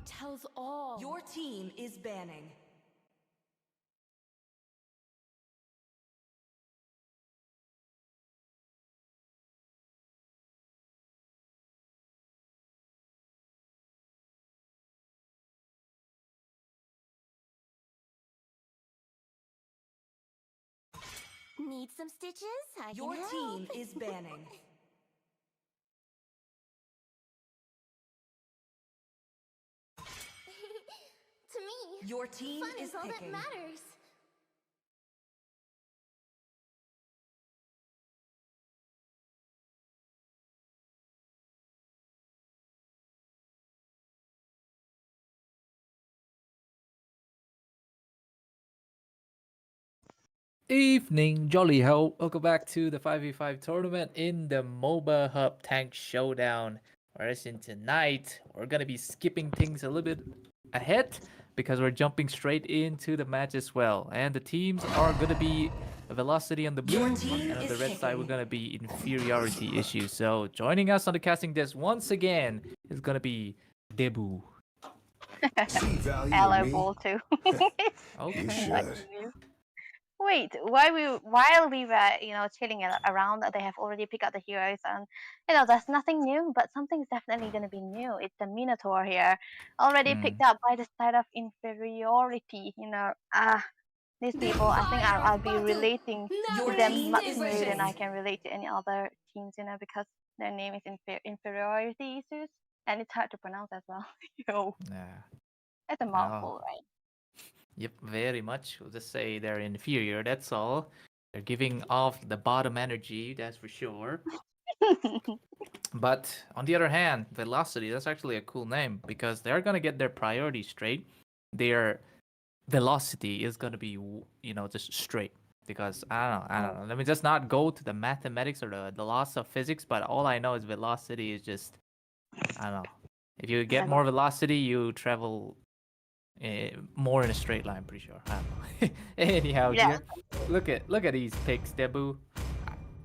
tells all. Your team is banning. Need some stitches? I can Your help. team is banning. To me, Your team fun is is all picking. that matters. Evening, jolly ho! Welcome back to the 5v5 tournament in the Moba Hub Tank Showdown. Whereas in tonight, we're gonna be skipping things a little bit ahead because we're jumping straight into the match as well. And the teams are gonna be Velocity on the blue, Your team and on is the red side, we're picking. gonna be Inferiority issues. So joining us on the casting desk once again is gonna be Debu. See value Hello, in me? Ball too. Okay. You Like, should. wait, while we were chilling around, they have already picked up the heroes, and there's nothing new, but something's definitely gonna be new. It's the Minotaur here, already picked up by the side of inferiority. These people, I think I'll be relating Your to them team much is more than winning. I can relate to any other teams, because their name is inferiority issues, and it's hard to pronounce as well. Yo, Yeah. it's a mouthful, right? Yep, very much. We'll just say they're inferior, that's all. They're giving off the bottom energy, that's for sure. But on the other hand, Velocity, that's actually a cool name because they're going to get their priorities straight. Their velocity is going to be, just straight. Because I don't know. Let me just not go to the mathematics or the laws of physics, but all I know is velocity is just, I don't know. If you get more velocity, you travel more in a straight line, pretty sure. I don't know. Anyhow, Yeah. here, look at these picks, Debu.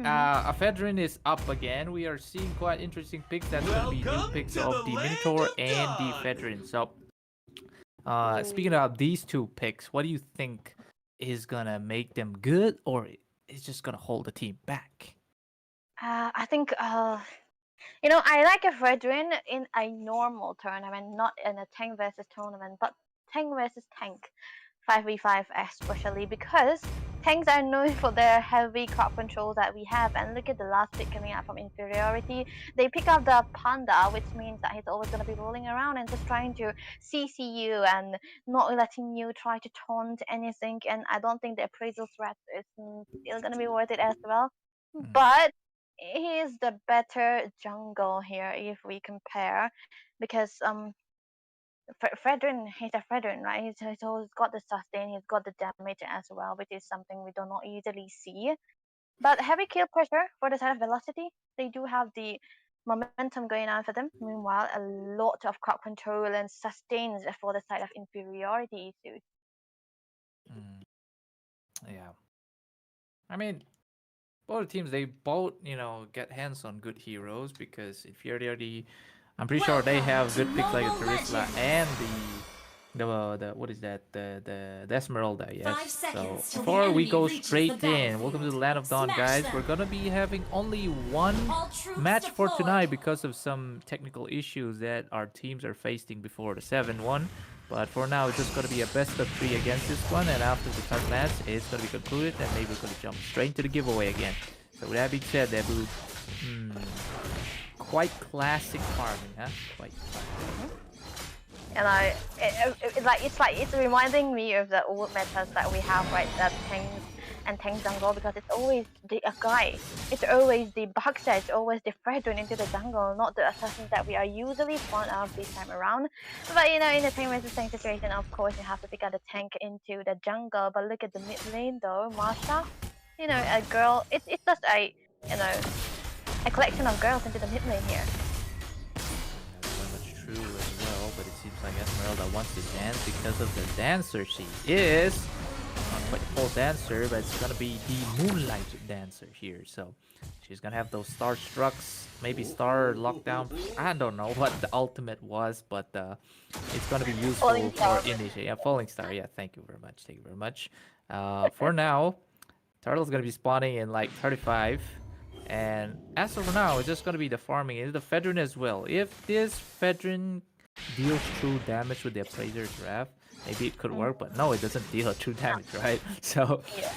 Ephedrine is up again. We are seeing quite interesting picks. That's going to be new picks of the Minotaur and the Ephedrine. So, speaking about these two picks, what do you think is gonna make them good, or is just gonna hold the team back? I think I like a Fredrin in a normal tournament, not in a tank versus tournament, but tank versus tank, 5v5 especially, because tanks are known for their heavy crowd control that we have. And look at the last pick coming out from inferiority. They pick up the panda, which means that he's always going to be rolling around and just trying to CC you and not letting you try to taunt anything. And I don't think the appraisal threat is still going to be worth it as well. But he is the better jungle here if we compare, because Fredrin, he's a Fredrin, right? He's always got the sustain, he's got the damage as well, which is something we do not easily see. But heavy kill pressure for the side of Velocity, they do have the momentum going on for them. Meanwhile, a lot of crowd control and sustains for the side of inferiority issues. Yeah. I mean, both teams, they both, get hands on good heroes because inferiority, I'm pretty sure they have good picks like the Terisla and the what is that, the Esmeralda, yes. So before we go straight in, welcome to the Land of Dawn, guys. We're gonna be having only one match for tonight because of some technical issues that our teams are facing before the 7-1. But for now, it's just gonna be a best of 3 against this one, and after the third match, it's gonna be concluded, and maybe we're gonna jump straight to the giveaway again. So with that being said, Debu, quite classic farming, huh? Quite classic. And it's reminding me of the old metas that we have, right? That tanks and tank jungle, because it's always the guy. It's always the Baksa, it's always the Fredrin into the jungle, not the assassins that we are usually fond of this time around. But in the tank versus tank situation, of course, you have to pick out the tank into the jungle. But look at the mid lane though, Marsha. A girl. It's just a collection of girls into the mid lane here. That's very much true as well, but it seems like Esmeralda wants to dance because of the dancer she is. quite the pole dancer, but it's gonna be the Moonlight Dancer here. So she's gonna have those Star Strucks, maybe Star Lockdown. I don't know what the ultimate was, but it's gonna be useful Falling Star. for initiate. Yeah, Falling Star. Yeah, thank you very much. Thank you very much. For now, Turtle's gonna be spawning in like 35. And as of now, it's just gonna be the farming. It's the Fedrin as well. If this Fedrin deals true damage with the Appraiser's Wrath, maybe it could work, but no, it doesn't deal true damage, right? So, Yeah.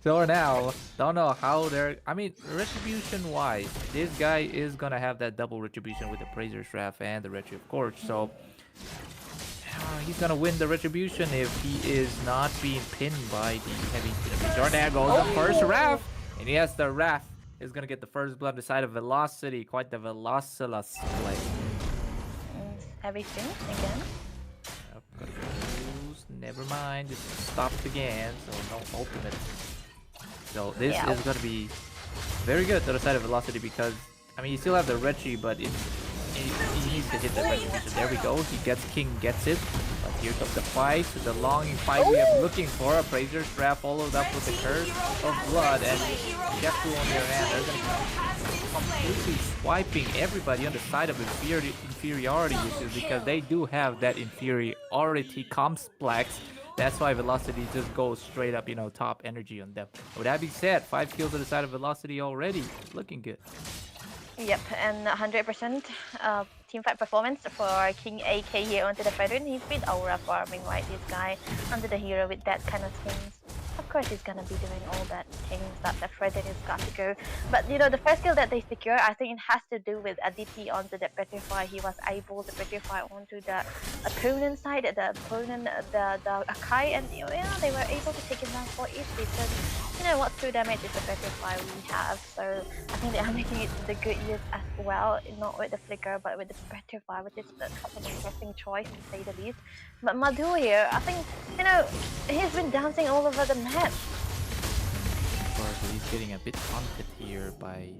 so for now, don't know how they're. I mean, retribution wise, this guy is gonna have that double retribution with the Appraiser's Wrath and the Retri, of course. So he's gonna win the retribution if he is not being pinned by the heavy spin. There goes the first Wrath, and yes, the Wrath is gonna get the first blood on the side of Velocity. Quite the Velocilus play. Heavy spin again. Yep, gotta lose. Never mind, just stopped again, so no ultimate. So this is gonna be very good to the side of Velocity because I mean you still have the Retri, but he needs to hit the retribution. There we go. He gets King, gets it. But here comes the fight, the longing fight we are looking for. Appraiser's Wrath followed up with the Curse of Blood, and Shefu on their hand. They're gonna be completely swiping everybody on the side of inferiority issues because they do have that inferiority complex. That's why Velocity just goes straight up, top energy on them. With that being said, 5 kills on the side of Velocity already. Looking good. Yep, and 100% teamfight performance for King AK here onto the Fedrin. He's been aura farming, right? This guy onto the hero with that kind of things. Of course, he's gonna be doing all that things that the Fedrin has got to go. But the first kill that they secure, I think it has to do with Aditi onto the Petrify. He was able to Petrify onto the opponent side, the opponent, the Akai, and they were able to take him down for easily because what true damage is the Petrify we have. So I think they are making it the good use as well, not with the Flicker but with the Petrify, which is such an interesting choice to say the least. But Madhu here, I think he's been dancing all over the map. Of course, he's getting a bit taunted here by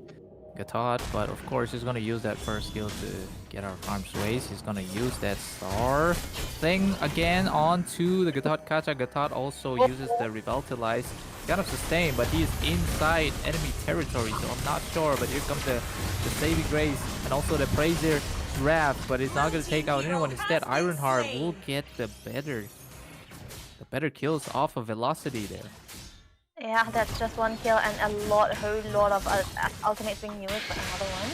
Gatot, but of course he's gonna use that first skill to get our farm's ways. He's gonna use that star thing again onto the Gatot Kacha. Gatot also uses the Revitalize. Kind of sustained, but he's inside enemy territory, so I'm not sure. But here comes the saving grace and also the Appraiser's Wrath, but it's not gonna take out anyone. Instead, Ironheart will get the better kills off of Velocity there. Yeah, that's just one kill and a whole lot of ultimates being used for another one.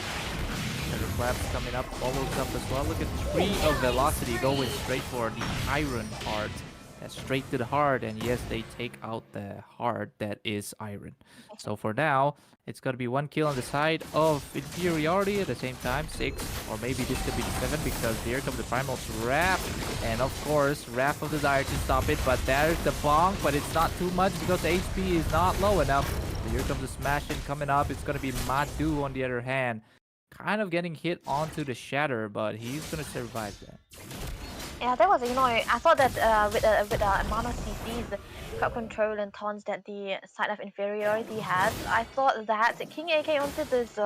Shadow Claps coming up, follows up as well. Look at 3 of Velocity going straight for the Ironheart. That's straight to the heart, and yes, they take out the heart that is Iron. So for now, it's gonna be 1 kill on the side of inferiority at the same time, 6, or maybe this could be 7 because here comes the Primal's Wrath, and of course, Wrath of Desire to stop it, but there's the bonk, but it's not too much because the HP is not low enough. So here comes the Smash In coming up. It's gonna be Madhu on the other hand, kind of getting hit onto the Shatter, but he's gonna survive that. Yeah, that was I thought that with the amount of CCs, crowd control and taunts that the side of inferiority has, I thought that King AK onto this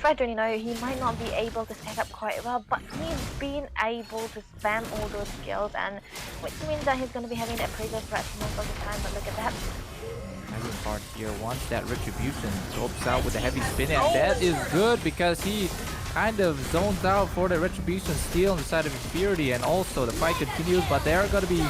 Fredrin, he might not be able to set up quite well, but he's been able to spam all those skills, and which means that he's going to be having that Appraiser's Wrath most of the time. But look at that. Ironheart here wants that retribution, scopes out with a heavy spin, and that is good because he kind of zones out for the retribution steal on the side of inferiority, and also the fight continues, but they're going to be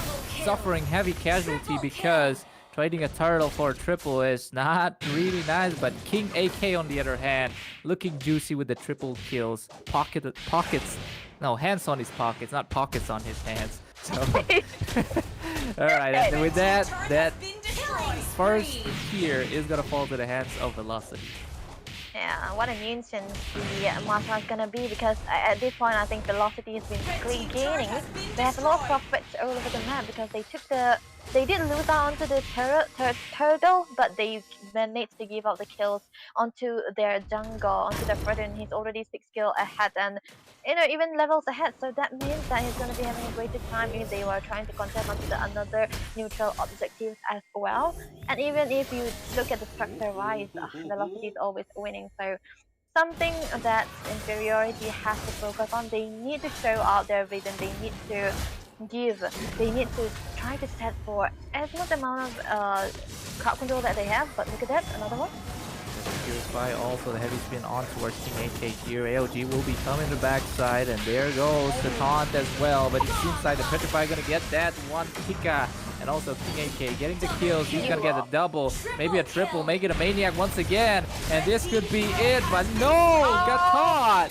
suffering heavy casualty because trading a turtle for a triple is not really nice. But King AK on the other hand, looking juicy with the triple kills. Hands on his pockets, not pockets on his hands. So alright, and with that first here is gonna fall to the hands of Velocity. Yeah, what a nuisance the Masa is gonna be, because at this point I think Velocity has been gaining. They have a lot of profits all over the map because they did lose out onto the turtle, but they managed to give out the kills onto their jungle, onto the Fredrin. He's already 6 kills ahead, and even levels ahead. So that means that he's gonna be having a greater time if they were trying to contest onto the another neutral objectives as well. And even if you look at the structure wise, Velocity is always winning. So something that inferiority has to focus on. They need to show out their vision. They need to give. They need to try to set for as much amount of crowd control that they have. But look at that, another one. Purify also the heavy spin on towards King AK here. AOG will be coming to the backside, and there goes the taunt as well. But it seems like the Petrify gonna get that one Pika, and also King AK getting the kills. He's gonna get a double, maybe a triple, make it a Maniac once again, and this could be it. But no, got caught.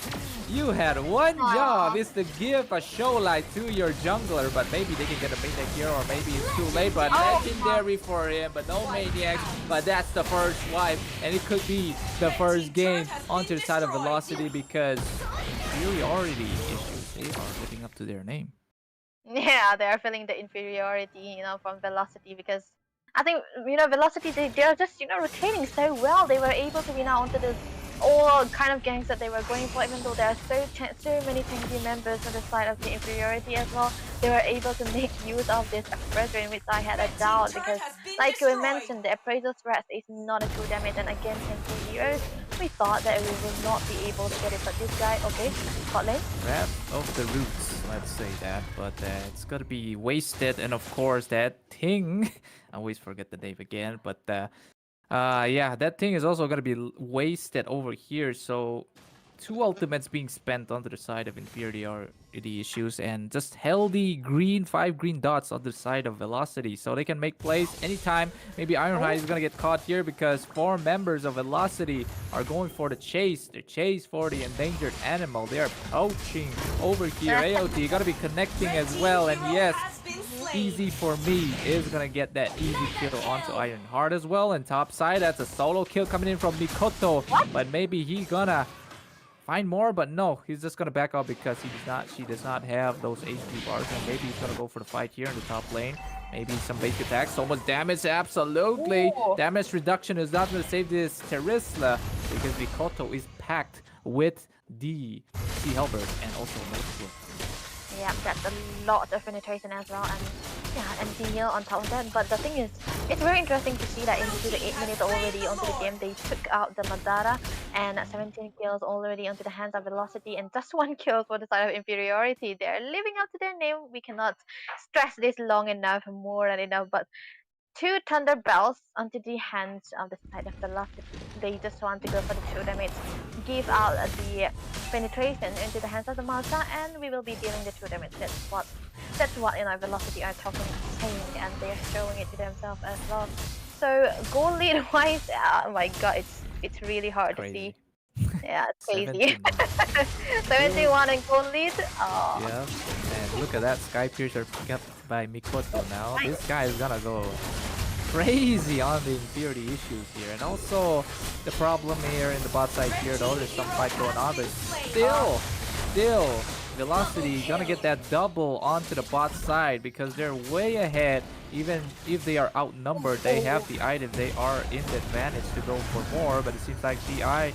You had one job, is to give a show light to your jungler, but maybe they can get a Maniac here, or maybe it's too late, but legendary for him, but no Maniacs, but that's the first wipe, and it could be the first game onto the side of Velocity because inferiority issues, they are living up to their name. Yeah, they are feeling the inferiority, from Velocity because I think, Velocity, they're just, rotating so well. They were able to win out onto the all kind of gangs that they were going for, even though there are so many tanky members on the side of the inferiority as well. They were able to make use of this appraiser, in which I had a doubt because, like we mentioned, the appraiser threat is not a true damage, and again, tanky heroes, we thought that we will not be able to get it, but this guy, okay, bot lane. Grab of the roots, let's say that, but it's gotta be wasted, and of course that thing, I always forget the name again, but yeah, that thing is also gonna be wasted over here, so two ultimates being spent on the side of inferiority issues, and just healthy green, 5 green dots on the side of Velocity, so they can make plays anytime. Maybe Ironhide is gonna get caught here because 4 members of Velocity are going for the chase for the endangered animal. They are poaching over here. AOT gonna be connecting as well, and yes, easy for me is gonna get that easy kill onto Ironheart as well. And top side, that's a solo kill coming in from Mikoto, but maybe he's gonna find more, but no, he's just gonna back up because she does not have those HP bars, and maybe he's gonna go for the fight here in the top lane. Maybe some basic attacks, so much damage, absolutely. Ooh. Damage reduction is not gonna save this Terisla because Mikoto is packed with the Sea Halberd and also Multiple. Yeah, that's a lot of penetration as well, and yeah, and heal on top of that. But the thing is, it's very interesting to see that into the 8 minutes already onto the game, they took out the Madara, and 17 kills already onto the hands of Velocity, and just 1 kill for the side of inferiority. They're living up to their name. We cannot stress this long enough, more than enough. But 2 Thunder Bells onto the hands of the side of Velocity. They just want to go for the 2 damage, give out the penetration into the hands of the Malta, and we will be dealing the 2 damage. That's what Velocity are saying, and they're showing it to themselves as well. So goal lead wise, oh my god, it's really hard to see. Yeah, it's crazy. 71 and goal lead. Oh. Yeah, and look at that, Sky Piercer picked up by Mikoto now. This guy is gonna go crazy on the inferiority issues here. And also, the problem here in the bot side here, though, there's some fight going on, but still, Velocity gonna get that double onto the bot side because they're way ahead. Even if they are outnumbered, they have the items, they are in the advantage to go for more, but it seems like GI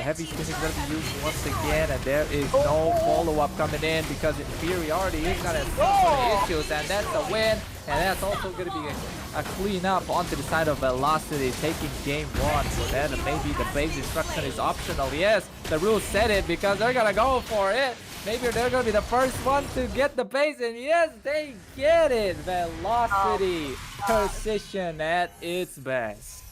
heavy spin is going to be used once again, and there is no follow-up coming in because inferiority is going to see issues, and that's a win, and that's also going to be a clean-up onto the side of Velocity, taking game 1 for that, and maybe the base destruction is optional. Yes, the rules said it because they're going to go for it. Maybe they're going to be the first one to get the base, and yes, they get it. Velocity, precision at its best.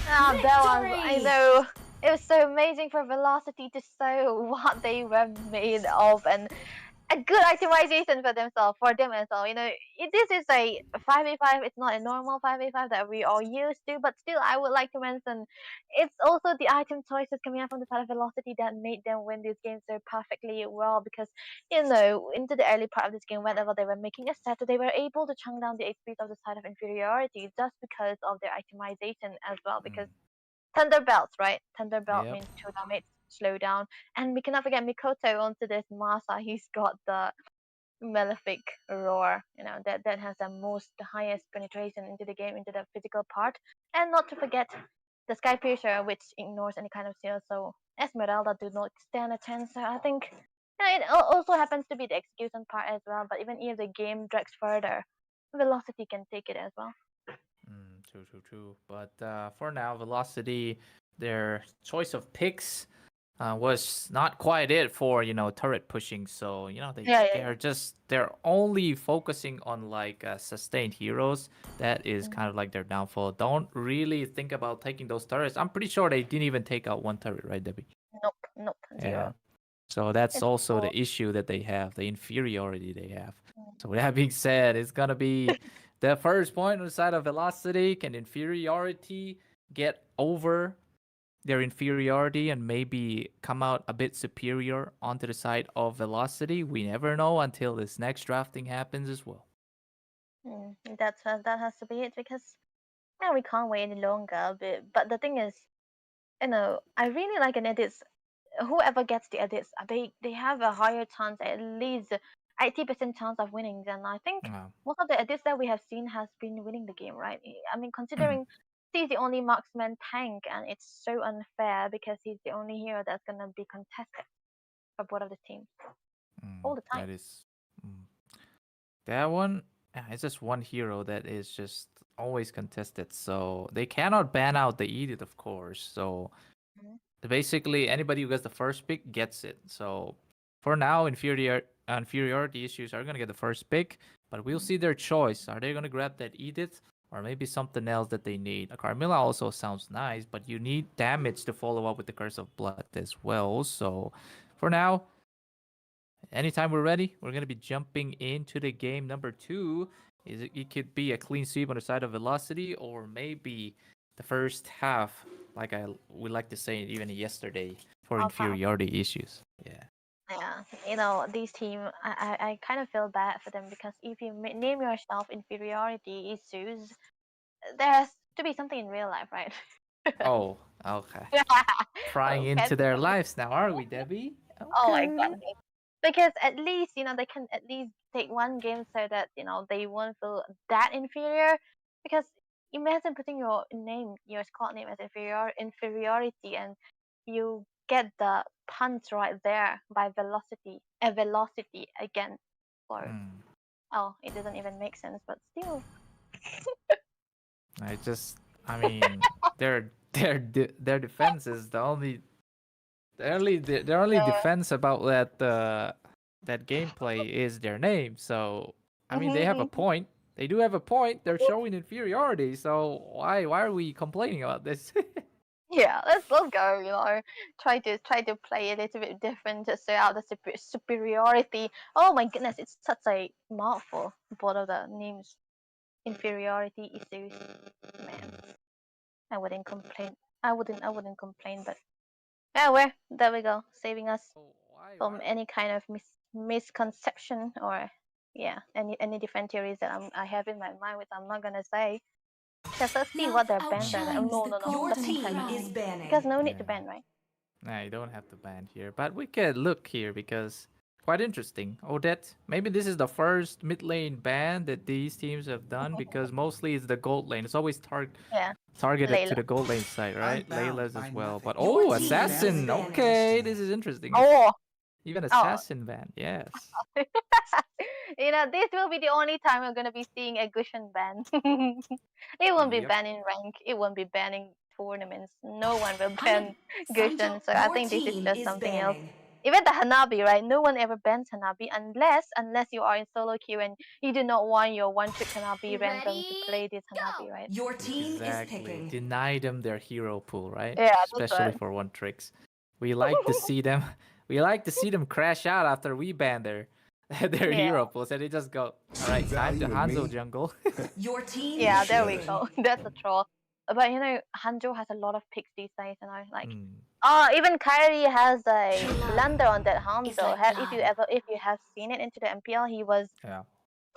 Oh, that was, I know. It was so amazing for Velocity to show what they were made of, and a good optimization for themselves, for them as well. This is a 5v5. It's not a normal 5v5 that we all used to, but still, I would like to mention it's also the item choices coming out from the side of Velocity that made them win this game so perfectly well. Because into the early part of this game, whenever they were making a set, they were able to chunk down the HP of the side of inferiority just because of their itemization as well. Because Thunderbelt, right? Thunderbelt means 2 damage, slow down. And we cannot forget Mikoto onto this Masa. He's got the Malefic Roar, that has the highest penetration into the game, into the physical part. And not to forget the Sky Piercer, which ignores any kind of shield. So Esmeralda do not stand a chance. So I think it also happens to be the execution part as well. But even if the game drags further, Velocity can take it as well. True. But for now, Velocity, their choice of picks was not quite it for turret pushing. So Yeah, yeah, yeah. they're only focusing on like sustained heroes. That is Mm. kind of like their downfall. Don't really think about taking those turrets. I'm pretty sure they didn't even take out one turret, right, Debbie? Nope, nope, Yeah. zero. So that's It's also all. the issue that they have, the inferiority they have. Mm. So with that being said, it's gonna be the first point on the side of velocity. Can inferiority get over their inferiority and maybe come out a bit superior onto the side of velocity? We never know until this next drafting happens as well. That has to be it because yeah, we can't wait any longer. But the thing is, I really like an edits. Whoever gets the edits, they have a higher chance, at least 80% chance of winning. And I think Wow. most of the edits that we have seen has been winning the game, right? I mean, considering he's the only marksman tank, and it's so unfair because he's the only hero that's gonna be contested for both of the teams all the time. That is mm. That one. It's just one hero that is just always contested. So they cannot ban out the Edict, of course. So Mhm. basically, anybody who gets the first pick gets it. So for now, inferiority issues are gonna get the first pick, but we'll see their choice. Are they gonna grab that Edith, or maybe something else that they need? A Carmilla also sounds nice, but you need damage to follow up with the Curse of Blood as well. So for now, anytime we're ready, we're gonna be jumping into the game number 2. It could be a clean sweep on the side of velocity, or maybe the first half, like I would like to say even yesterday, for Alpha. inferiority issues. Yeah. Yeah, these team, I kind of feel bad for them because if you name yourself inferiority issues, there has to be something in real life, right? Oh, okay. Prying Can into their lives now, are we, Debbie? Oh my Okay. goodness. Because at least, they can at least take one game so that, they won't feel that inferior. Because imagine putting your squad name as inferiority, and you get the punch right there by velocity again. Or, Hmm. oh, it doesn't even make sense, but still. I just, I mean, their defense is their only Yeah. defense about that gameplay is their name. So I mean, they have a Mhm. point. They do have a point. They're showing inferiority. So why are we complaining about this? Yeah, let's go. Try to play a little bit different to show out the superiority. Oh my goodness, it's such a mouthful. Both of the names, inferiority issues. Man, I wouldn't complain. I wouldn't complain. But yeah, there we go, saving us Oh, why from are any kind of misconception or yeah, any different theories that I have in my mind, which I'm not gonna say. Because let's see what their bans are. Oh, no, no, no. Your Let's not team say that. is Because banning. no need to yeah? ban, right? Nah, you don't have to ban here, but we could look here because quite interesting. Odette, maybe this is the first mid lane ban that these teams have done because mostly it's the gold lane. It's always Yeah, targeted to Layla. the gold lane side, I'm right? bound Layla's as by well. nothing. But Your oh, team is assassin. banning. Okay, this is interesting. Oh, Even oh. assassin ban. Yes. This will be the only time we're gonna be seeing a Gushan ban. It won't be Yep. banning rank. It won't be banning tournaments. No one will Hundred ban Sancho, Gushan. So I your think this is team just is something else. banning. Even the Hanabi, right? No one ever bans Hanabi unless you are in solo queue and you do not want your one trick Hanabi random to Ready? play this Hanabi, Go! right? Your team is Exactly. picking. Deny them their hero pool, right? Yeah, that's Especially right. for one tricks. We like to see them. We like to see them crash out after we ban their Yeah, hero pools, and they just go, all See right, time to value in Hanzo me? jungle. Your team yeah, is there we Should. picking. go. That's a troll. But Hanjo has a lot of picks these days, like. Hmm. Oh, even Kyrie has a True love blunder on that is Hanzo. like blood. If you have seen it into the MPL, he was Yeah.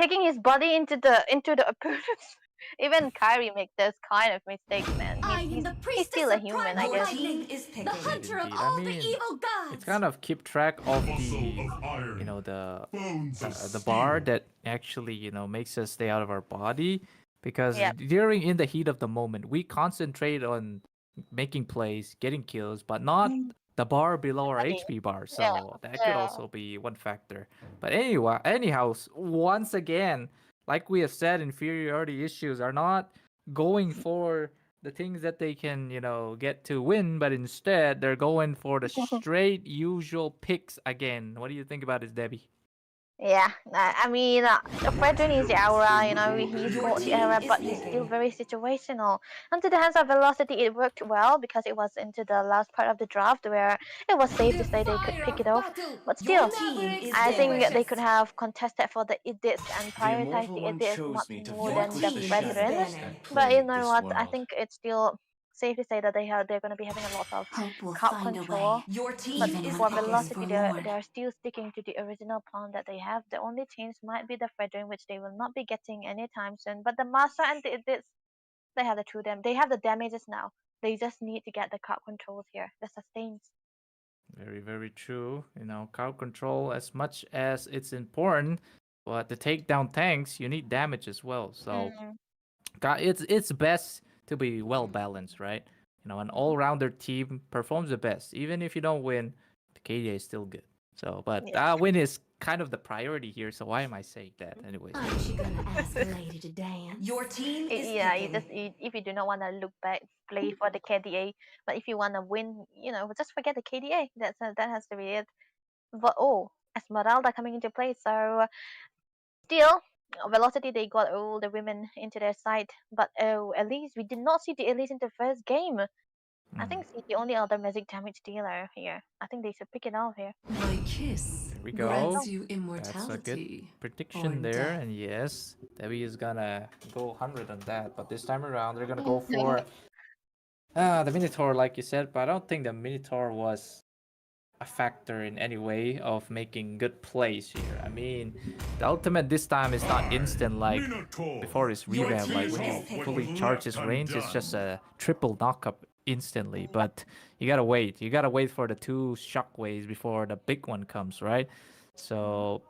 taking his body into the opponents. Even Kyrie makes those kind of mistakes, man. I He's am he's the he's priestess still a of human, I primal Your guess. team lightning, is the picking. hunter of Indeed. I all the mean, evil it's gods. kind of keep track of Muscle the, of iron, bones of the bar steel. that actually makes us stay out of our body, because Yeah. during in the heat of the moment we concentrate on making plays, getting kills, but not the bar below our Body. HP bar. Yeah. So that could Yeah. also be one factor. But anyhow, once again, like we have said, inferiority issues are not going for the things that they can, get to win, but instead they're going for the straight usual picks again. What do you think about this, Debbie? Yeah, I mean, Fredrin is the aura, he's Your got the team aura, is but he's still picking. very situational. Onto the hands of Velocity, it worked well because it was into the last part of the draft where it was safe to say they could pick it off. But Your still, team is I think damaged. they could have contested for the idiots and The prioritized Immortal the One idiots chose much me to more Your than the vanquish the team is Brethren. shadows banning. that But you plague know this what? I world. think it's still safe to say that they're going to be having a lot of Hope will crowd find a way. control. Your But team Even is when for all is picking. Velocity, they're, forlorn. they're still sticking to the original plan that they have. The only change might be the Fredrin, which they will not be getting anytime soon. But the Master and the Idiots, they have the two them. They have the damages now. They just need to get the crowd controls here, the sustains. Very, very true. Crowd control as much as it's important, but to take down tanks, you need damage as well. So Mm, it's best to be well balanced, right? An all-rounder team performs the best. Even if you don't win, the KDA is still good. So, but yeah. win is kind of the priority here. So why am I saying that, anyways? Aren't you gonna ask a lady to dance? Your team is Yeah, picking. if you do not want to look back, play for the KDA. But if you want to win, just forget the KDA. That has to be it. But Esmeralda coming into play, so still, Velocity, they got all the women into their side. But Elise, we did not see the Elise in the first game. I Mm, think she's the only other magic damage dealer here. I think they should pick it off here. My kiss there we grants go. you That's a good immortality or prediction there. death. And yes, Debbie is gonna go 100 on that. But this time around, they're gonna go Mm, for the Minotaur, like you said. But I don't think the Minotaur was a factor in any way of making good plays here. I mean, the ultimate this time is not instant like before his Your revamp. Like team when is you picking. fully charge his range, it's just a triple knockup instantly. But you gotta wait. You gotta wait for the two shockwaves before the big one comes, right? So,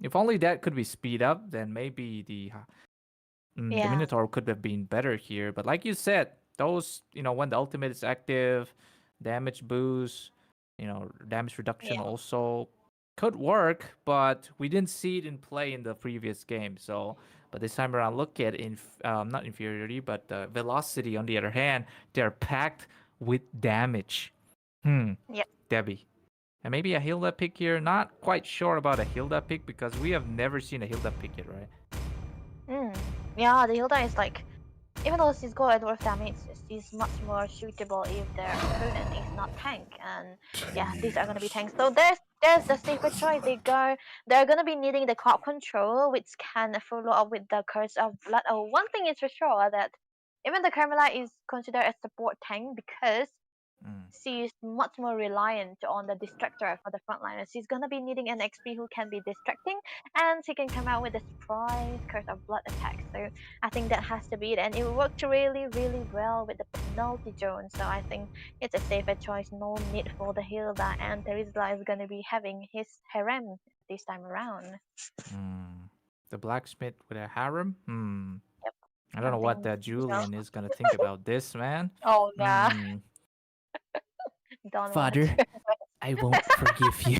if only that could be speed up, then maybe the yeah, Minotaur could have been better here. But like you said, those, when the ultimate is active, damage boost, damage reduction yeah, also could work, but we didn't see it in play in the previous game. So, but this time around, look at not inferiority, but velocity. On the other hand, they're packed with damage. yeah. Debbie. And maybe a Hilda pick here. Not quite sure about a Hilda pick because we have never seen a Hilda pick yet, right? Yeah, the Hilda is like, even though she's got dwarf damage, she's much more suitable if their opponent is not tank. And yeah, these are gonna be tanks. So there's the safer choice. They're gonna be needing the crowd control, which can follow up with the curse of blood. Oh, one thing is for sure that even the Carmela is considered a support tank because Mm. she's much more reliant on the distractor for the frontliners. She's gonna be needing an XP who can be distracting, and she can come out with a surprise curse of blood attack. So I think that has to be it, and it worked really, really well with the penalty zone. So I think it's a safer choice. No need for the Hilda, and Terizla is gonna be having his harem this time around. The blacksmith with a harem? Yep, I don't know what something. Julian is gonna think about this, man. Oh yeah, Hmm. don't want. Father, I won't forgive you.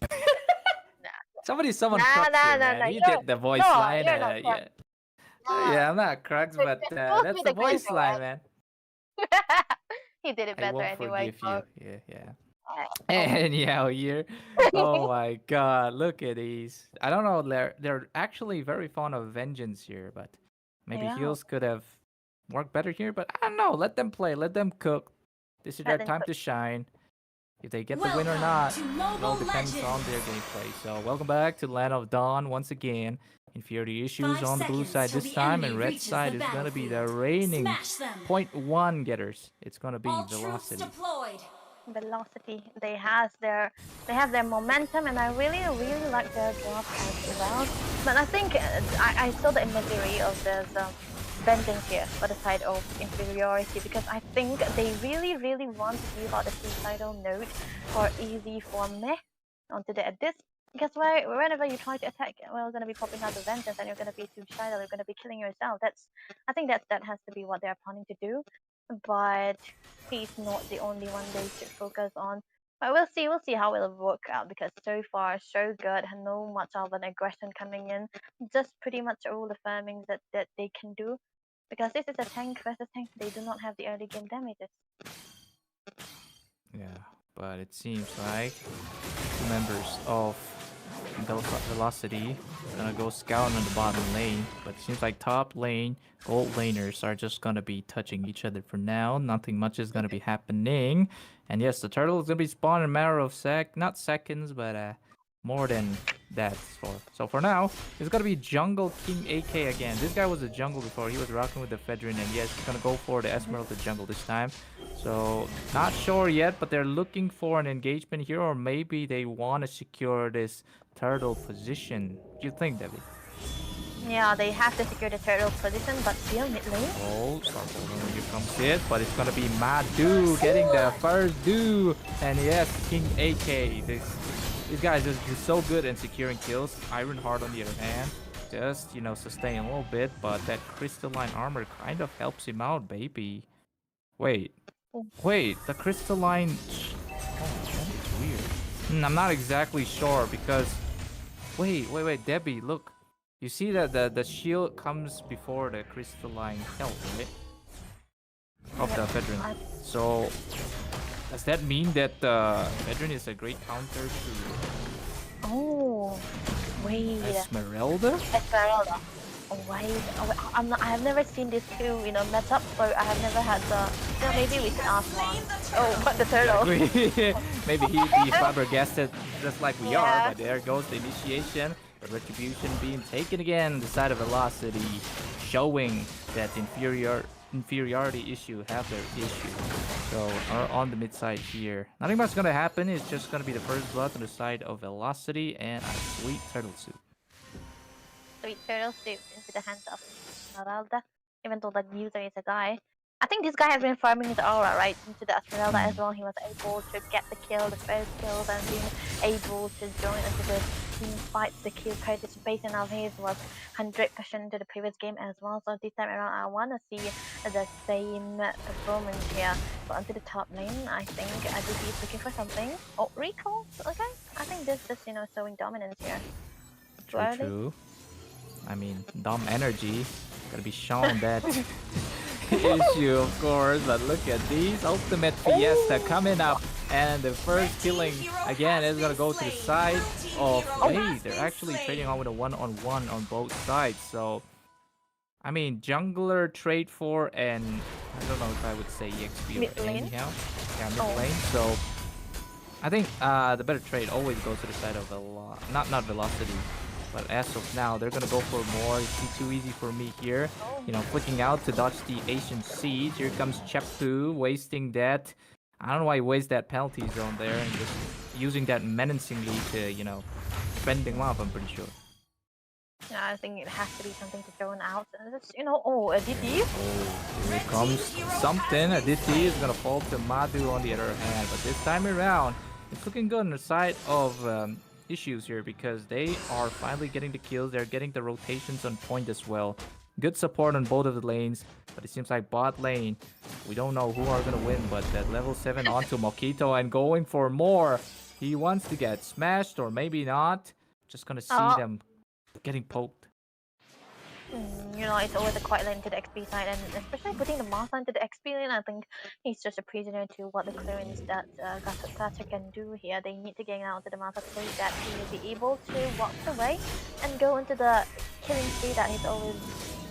Somebody summon Nah, Crux nah, here, nah, man. nah. He did the voice No, line. you're not. Yeah. Nah. Yeah, I'm not Crux, You're but supposed to that's be the the voice grandpa, line, right? man. He did it I better won't anyway. forgive So, you. Yeah. oh. And yeah, here. Oh my god, look at these. I don't know, they're actually very fond of vengeance here, but maybe Yeah, heals could have worked better here, but I don't know. Let them play, let them cook. This is let their them time cook. to shine. If they get the win or Welcome not, to it all Mobile depends on their Legends. gameplay. So welcome back to Land of Dawn once again. Inferiority issues 5 on the blue seconds side till this the time, enemy and red reaches the side is gonna be the battlefield. reigning Smash them. point one getters. It's gonna be All troops Velocity. deployed. Velocity. They have their momentum, and I really really like their draft as well. But I think I saw the imagery of this vengeance here for the side of inferiority because I think they really really want to give out the suicidal note for easy for meh onto the abyss. Because whenever you try to attack, well, you're gonna be popping out the vengeance, and you're gonna be suicidal. You're gonna be killing yourself. I think that has to be what they're planning to do. But he's not the only one they should focus on. But we'll see how it'll work out because so far so good. No much of an aggression coming in. Just pretty much all the farmings that they can do. Because this is a tank versus tank, they do not have the early game damages. Yeah, but it seems like members of Velocity gonna go scout on the bottom lane, but it seems like top lane gold laners are just gonna be touching each other for now. Nothing much is gonna be happening, and yes, the turtle is gonna be spawned in a matter of not seconds, but more than that. So for now, it's gonna be Jungle King AK again. This guy was a jungle before. He was rocking with the Fedrin, and yes, he's gonna go for the Esmeralda jungle this time. So not sure yet, but they're looking for an engagement here, or maybe they want to secure this turtle position. What do you think, Debbie? Yeah, they have to secure the turtle position, but still mid lane. Oh, here comes it, but it's gonna be Madu getting the first do, and yes, King AK. These guys are just so good in securing kills. Ironheart, on the other hand, just sustain a little bit, but that crystalline armor kind of helps him out, baby. Wait, the crystalline. Oh, that is weird. I'm not exactly sure because. Wait, Debbie, look. You see that the shield comes before the crystalline health, right? Of the Fedrin. So, does that mean that the Fedrin is a great counter to Oh, wait. Esmeralda? Esmeralda. Oh, wait. Oh, I have never seen these two, met up, so I have never had the. Maybe we can ask one. Oh, but the turtle. Maybe he flabbergasted just like we are, Yeah. but there goes the initiation. The retribution being taken again, the side of Velocity, showing that inferiority issue have their issue. So on the mid side here, nothing much gonna happen. It's just gonna be the first blood on the side of Velocity and a sweet turtle soup. Sweet turtle soup into the hands of Esmeralda, even though the user is a guy. I think this guy has been farming his aura right into the Esmeralda as well. He was able to get the kill, the first kills, and being able to join into the team fight, the kill participation of his was 100% to the previous game as well. So this time around, I want to see the same performance here. So onto the top lane, I think IDC is looking for something. Oh, recall? Okay, I think this is showing dominance here. True. I mean, Dom energy gotta be shown that issue, of course. But look at these ultimate fiesta coming up, and the first killing again is gonna go to the side of. Hey, they're actually trading on with a one-on-one on both sides. So, I mean, jungler trade for, and I don't know if I would say EXP Mid or lane? anyhow. Yeah, mid lane. So, I think the better trade always goes to the side of not Velocity. But as of now, they're gonna go for more. It's too easy for me here. Flicking out to dodge the Asian Siege. Here comes Cheptu, wasting that. I don't know why he wastes that penalty zone there and just using that menacingly to, defending him up, I'm pretty sure. Yeah, I think it has to be something to throw out. Oh, a DD? Oh, here comes something. Aditi is gonna fall to Madhu on the other hand. But this time around, it's looking good on the side of issues here because they are finally getting the kills. They're getting the rotations on point as well. Good support on both of the lanes, but it seems like bot lane, we don't know who are gonna win, but that level 7 onto Mokito and going for more. He wants to get smashed or maybe not. Just gonna see them getting poked. It's always a quiet lane to the XP side, and especially putting the Mars line to the XP lane, I think he's just a prisoner to what the clearance that Gata can do here. They need to get out to the Mars so that he will be able to walk away and go into the killing spree that he's always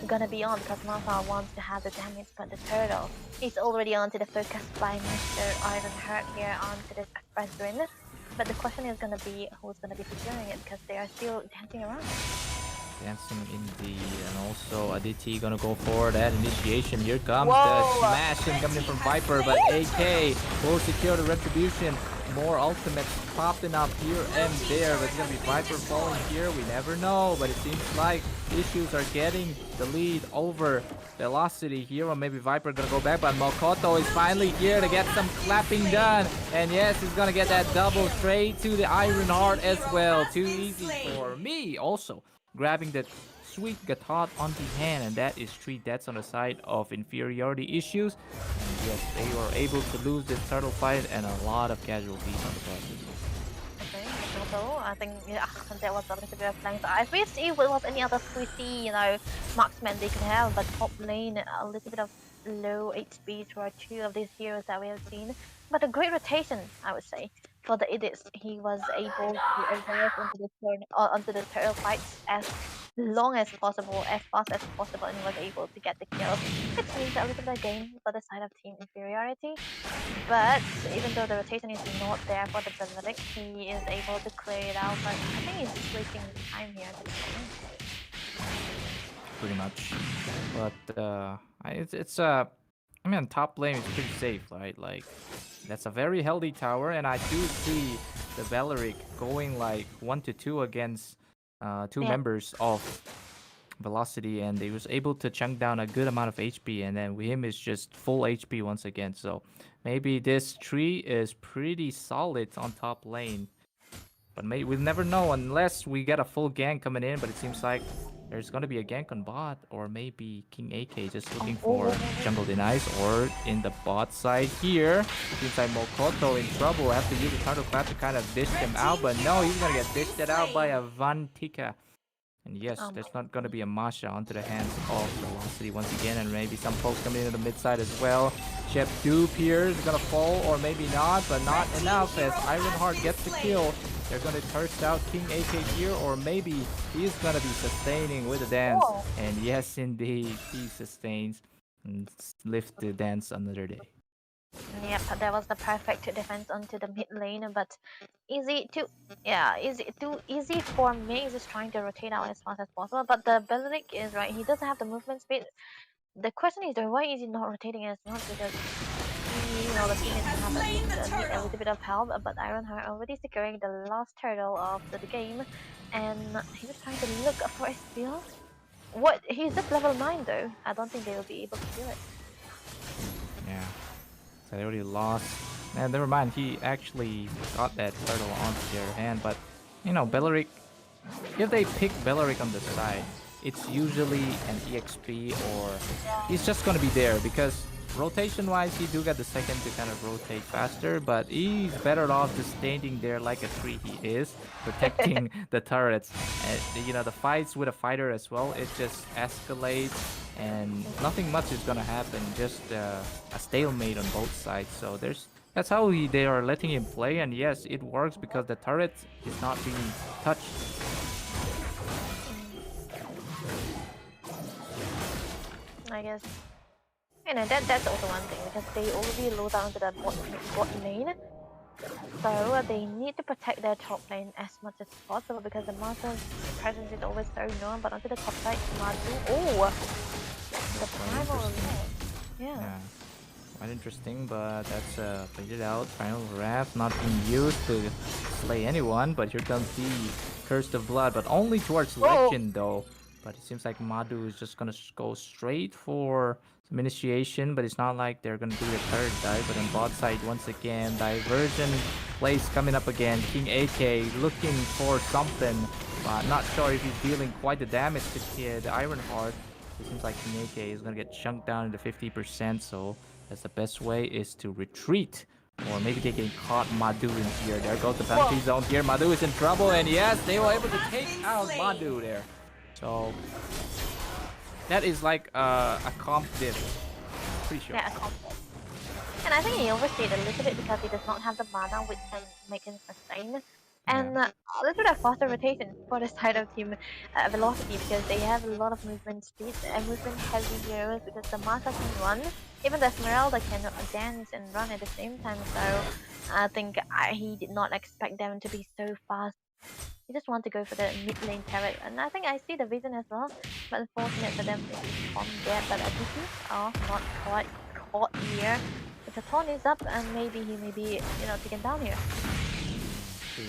gonna be on, because Masa wants to have the damage, but the turtle is already onto the focus by Mr. Ironheart here onto this Fedrin. But the question is gonna be who's gonna be securing it, because they are still dancing around. Dancing indeed, and also Aditi gonna go for that initiation. Here comes the smash coming from Viper, but AK will secure the retribution. More ultimates popping up here and there, but it's gonna be Viper falling here. We never know, but it seems like issues are getting the lead over Velocity here, or maybe Viper gonna go back, but Mokoto is finally here to get some clapping done. And yes, he's gonna get that double straight to the Ironheart as well. Too easy for me. Also grabbing that sweet Gatot on the hand, and that is 3 deaths on the side of inferiority issues. And yes, they were able to lose this turtle fight and a lot of casualties on the process. Okay, also I think there was a little bit of flank. I wish it was any other squishy, marksman they could have, but top lane a little bit of low HP for two of these heroes that we have seen. But a great rotation, I would say, for the idiots. He was able to advance onto the turtle fights as long as possible, as fast as possible, and was able to get the kills, which means a little bit of gain for the side of team inferiority. But even though the rotation is not there for the Benedict, he is able to clear it out. But I think he's just wasting time here. Pretty much. But I mean, top lane is pretty safe, right? Like, that's a very healthy tower, and I do see the Valeric going like 1-2 against two members of Velocity, and they was able to chunk down a good amount of HP, and then him is just full HP once again. So maybe this tree is pretty solid on top lane, but maybe we'll never know unless we get a full gank coming in. But it seems like there's gonna be a gank on bot, or maybe King AK just looking for jungle denies, or in the bot side here. Seems like Mokoto in trouble. Have to use the thunderclap to kind of dish him out, but no, he's gonna get dished out by a Vantika. And yes, there's not going to be a Masha onto the hands of Velocity once again, and maybe some folks coming into the mid side as well. Chep Dupe here is going to fall, or maybe not, but not enough as Ironheart gets the kill. They're going to thirst out King AK here, or maybe he's going to be sustaining with the dance. And yes, indeed, he sustains and lift the dance another day. Yep, that was the perfect defense onto the mid lane, but too easy for me. He's just trying to rotate out as fast as possible, but the Beleric is right. He doesn't have the movement speed. The question is, though, why is he not rotating as much? Because the teammates have need a little bit of help, but Ironheart already securing the last turtle of the game, and he's just trying to look for a steal. What? He's just level 9 though. I don't think they will be able to do it. Yeah. So they already lost. And never mind, he actually got that turtle onto their hand. But, Beleric, if they pick Beleric on the side, it's usually an EXP, or he's just going to be there, because rotation-wise, he do get the second to kind of rotate faster, but he's better off just standing there like a tree he is, protecting the turrets. And, the fights with a fighter as well, it just escalates, and nothing much is gonna happen, just a stalemate on both sides. So that's how they are letting him play, and yes, it works because the turret is not being touched. I guess that's also one thing, because they already low down to the bot lane, so they need to protect their top lane as much as possible, because the Master's presence is always very known. But onto the top side, Madu, the primal, yeah. Quite interesting, but that's faded out. Primal Wrath not being used to slay anyone, but here comes the Curse of Blood, but only towards Legend though. But it seems like Madu is just gonna go straight for some initiation, but it's not like they're gonna do the third dive. But on bot side, once again, Diversion plays coming up again. King AK looking for something, but not sure if he's dealing quite the damage to the Ironheart. It seems like King AK is gonna get chunked down into 50%, so that's the best way is to retreat. Or maybe they can caught Madu in here. There goes the bounty zone here. Madu is in trouble, and yes, they were able to take out Madu there. So that is like a comp diff, pretty sure. Yeah, a comp. And I think he overstayed a little bit because he does not have the mana which can make him sustain. And a little bit of faster rotation for the side of team Velocity, because they have a lot of movement speed and movement heavy heroes, because the Masa can run. Even the Esmeralda can dance and run at the same time, so I think he did not expect them to be so fast. He just want to go for the mid lane turret, and I think I see the vision as well, but unfortunate for them to bomb there. But not quite caught here. But the taunt is up, and maybe he may be taken down here. So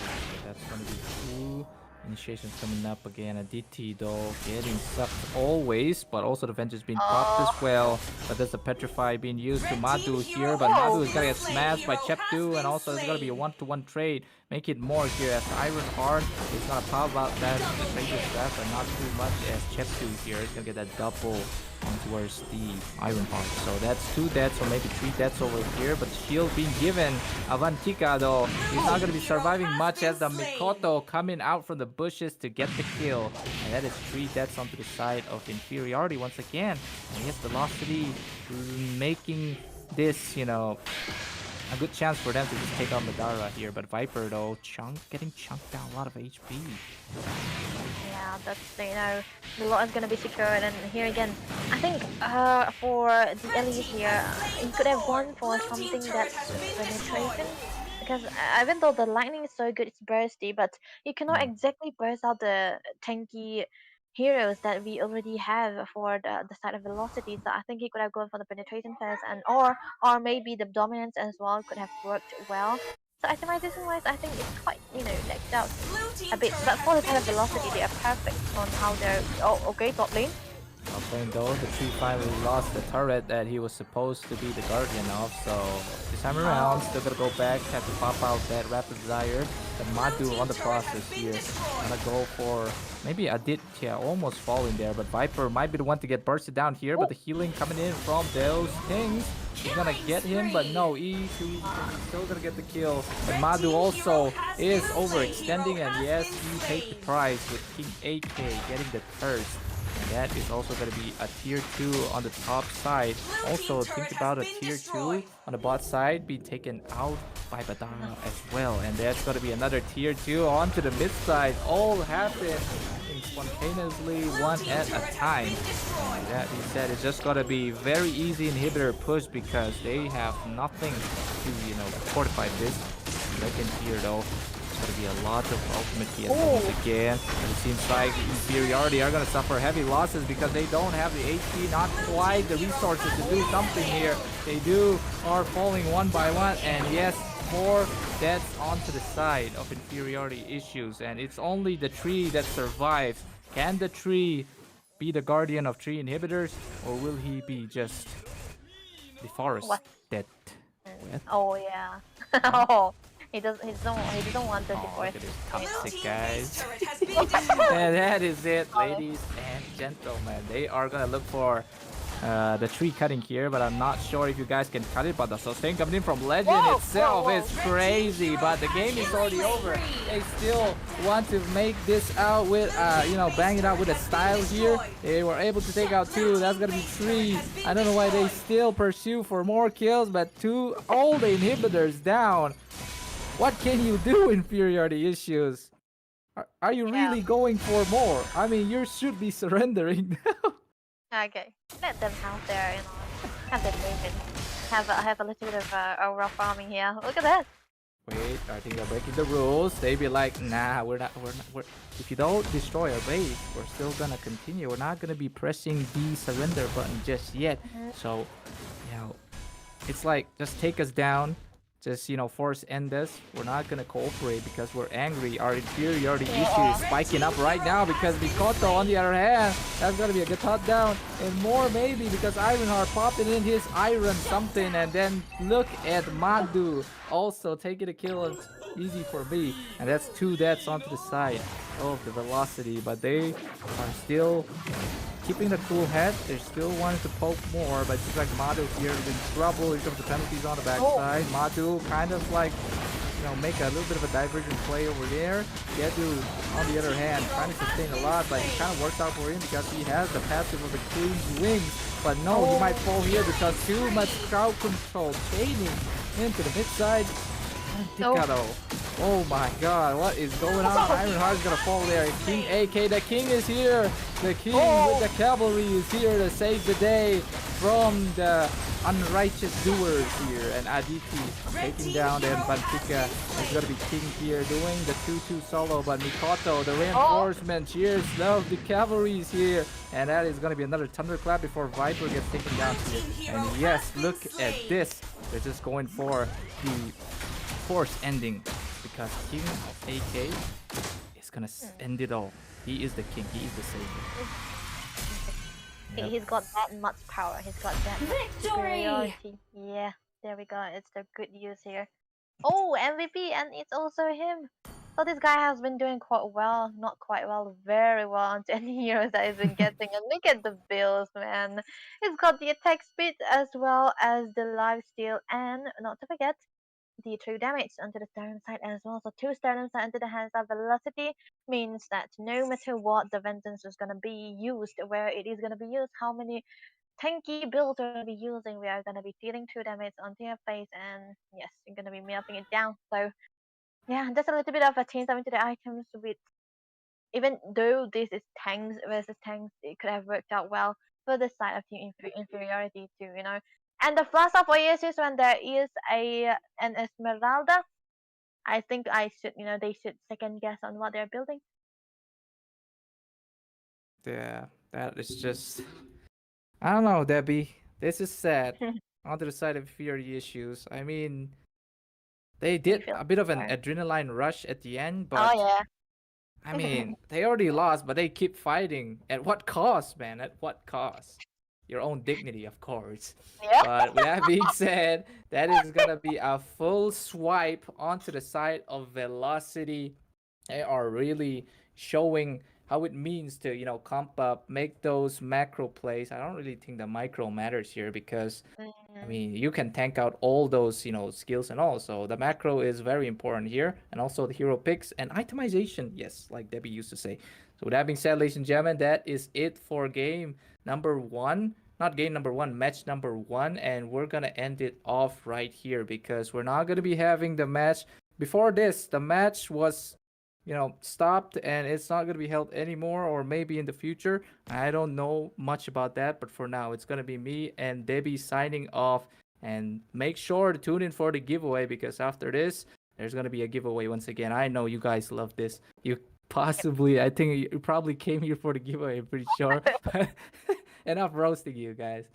that's gonna be two initiations coming up again. A DT though getting sucked always, but also the Vengeance being popped as well. But there's a Petrify being used to Madu here, but Madu is gonna get smashed by Cheptu, and also it's gonna be a 1-to-1 trade. make it more here as Ironheart is gonna pop out that previous draft, but not too much as Chep2 here is gonna get that double on towards the Ironheart. So that's 2 deaths or maybe 3 deaths over here, but shield being given. Avantika though is not gonna be surviving much as the Mikoto coming out from the bushes to get the kill. And that is 3 deaths onto the side of inferiority once again. And yes, Velocity making this, you know, a good chance for them to just take on Madara here. But Viper though, getting chunked down a lot of HP. Yeah, that's, you know, the lot is gonna be secured, and here again, I think for the Elise here, you could have gone for something that's penetration, because even though the lightning is so good, it's bursty, but you cannot exactly burst out the tanky heroes that we already have for the side of velocity. So I think he could have gone for the penetration first, and or maybe the dominance as well could have worked well. So itemization wise, I think it's quite, you know, decked out a bit. But for the side of velocity, they are perfect on how they're. Oh, okay, top lane. Top lane though, the tree finally lost the turret that he was supposed to be the guardian of. So this time around, still gonna go back, have to pop out that rapid desire. The Madu on the process here. Gonna go for maybe Aditya almost falling there, but Viper might be the one to get bursted down here. But the healing coming in from those things is gonna get him, but no, E2 still gonna get the kill. But Madu also is overextending, and yes, he paid the price with King AK getting the thirst. And that is also going to be a tier 2 on the top side. Also, think about a tier 2 on the bot side be taken out by Badara as well. And that's going to be another tier 2 onto the mid side. All happen spontaneously, one at a time. And that being said, it's just going to be very easy inhibitor push because they have nothing to, you know, fortify this. Second tier though. Going to be a lot of ultimate TS once again, and it seems like inferiority are going to suffer heavy losses because they don't have the HP, not quite the resources to do something here. They are falling one by one, and yes, 4 deaths onto the side of inferiority issues, and it's only the tree that survives. Can the tree be the guardian of tree inhibitors, or will he be just the forest dead? Oh yeah. Oh. He doesn't want the look at this toxic Blue guys. team's turret has been destroyed. And that is it, ladies and gentlemen. They are gonna look for the tree cutting here, but I'm not sure if you guys can cut it. But the sustain coming in from Legend itself is crazy, but the game is already over. They still want to make this out with, you know, bang it out with a style here. They were able to take out 2. That's gonna be 3. I don't know why they still pursue for more kills, but 2 all the inhibitors down. What can you do, inferiority issues? Are you really going for more? I mean, you should be surrendering now. Okay, let them have their, you know, have their patience. Have a little bit of rough farming here. Look at that. Wait, I think they're breaking the rules. They be like, nah, we're if you don't destroy our base, we're still gonna continue. We're not gonna be pressing the surrender button just yet. So, you know, it's like, just take us down. Just, you know, force end this. We're not gonna cooperate because we're angry. Our inferiority issue is spiking up right now because Mikoto, on the other hand, that's gonna be a good top down and more maybe because Ironheart popping in his iron something, and then look at Madu also taking a kill. And easy for me, and that's 2 deaths onto the side of the velocity, but they are still keeping the cool head. They're still wanting to poke more, but it seems like Madu here is in trouble. Here comes the penalties on the backside. Madu kind of like, you know, make a little bit of a divergent play over there. Gedu, on the other hand, trying to sustain a lot, but it kind of works out for him because he has the passive of the Queen's Wings. But no, he might fall here because too much crowd control chaining into the mid side. Tikado. Oh my god, what is going on? Ironheart's gonna fall there. King AK, the king is here. The king with the cavalry is here to save the day from the unrighteous doers here. And Aditi taking down the Bantika is gonna be king here doing the 2-2 solo. But Mikoto, the reinforcement, cheers, love, the cavalry is here. And that is gonna be another thunderclap before Viper gets taken down here. And yes, look at this. They're just going for the force ending because King AK is gonna end it all. He is the king. He is the savior. Yep. He's got that much power. He's got that much superiority. Yeah, there we go. It's the good news here. Oh, MVP, and it's also him. So this guy has been doing quite well, not quite well, very well on 10 heroes that he's been getting. And look at the builds, man. He's got the attack speed as well as the life steal, and not to forget the true damage onto the sternum side as well. So two sternum side into the hands of velocity means that no matter what the vengeance is gonna be used, where it is gonna be used, how many tanky builds we're gonna be using, we are gonna be dealing true damage onto your face, and yes, you're gonna be melting it down. So yeah, just a little bit of a change into the items with, even though this is tanks versus tanks, it could have worked out well for the side of team inferiority too, you know. And the flash of Oasis when there is an Esmeralda, I think I should, you know, they should second guess on what they're building. Yeah, that is just. I don't know, Debbie. This is sad. On the side of Fury issues. I mean, they You did feel a bit of an sorry. adrenaline rush at the end, Oh but yeah. I mean, they already lost, but they keep fighting. At what cost, man? At what cost? Your own dignity, of course. Yeah. But with that being said, that is gonna be a full swipe onto the side of Velocity. They are really showing how it means to, comp up, make those macro plays. I don't really think the micro matters here because I Mm, mean, you can tank out all those, skills and all. So the macro is very important here, and also the hero picks and itemization. Yes, like Debbie used to say. So with that being said, ladies and gentlemen, that is it for game number one. Not game number one, match number one, and we're gonna end it off right here because we're not gonna be having the match. Before this, the match was, stopped, and it's not gonna be held anymore, or maybe in the future. I don't know much about that, but for now, it's gonna be me and Debbie signing off. And make sure to tune in for the giveaway because after this, there's gonna be a giveaway once again. I know you guys love this. You possibly, I think you probably came here for the giveaway. I'm pretty sure. But enough roasting you guys.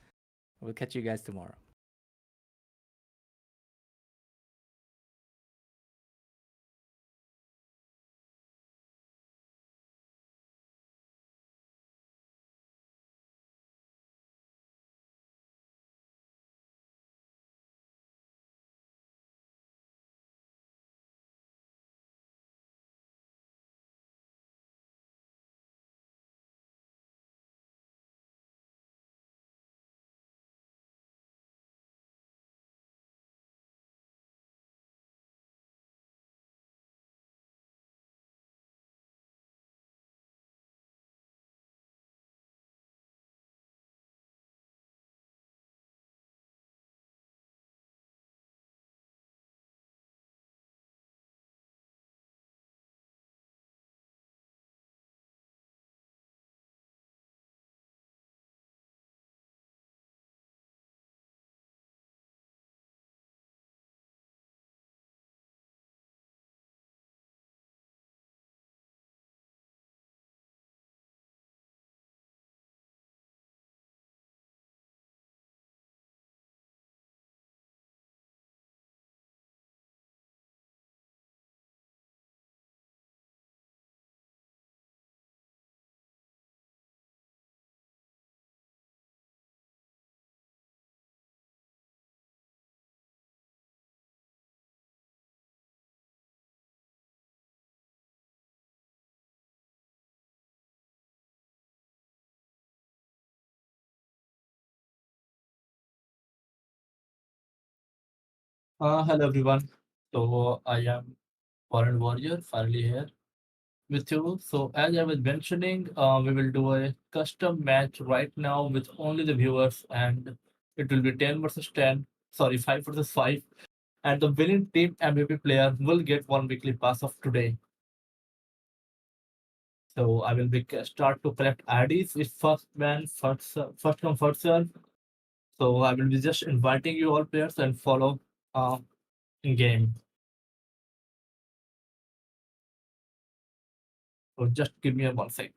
We'll catch you guys tomorrow. Hello everyone. So I am Foreign Warrior finally here with you. So as I was mentioning, we will do a custom match right now with only the viewers, and it will be 10 versus 10. Sorry, 5 versus 5. And the winning team MVP player will get one weekly pass of today. So I will be start to collect IDs with first man, first come first serve. So I will be just inviting you all players and follow uh, in game. So just give me a 1 sec.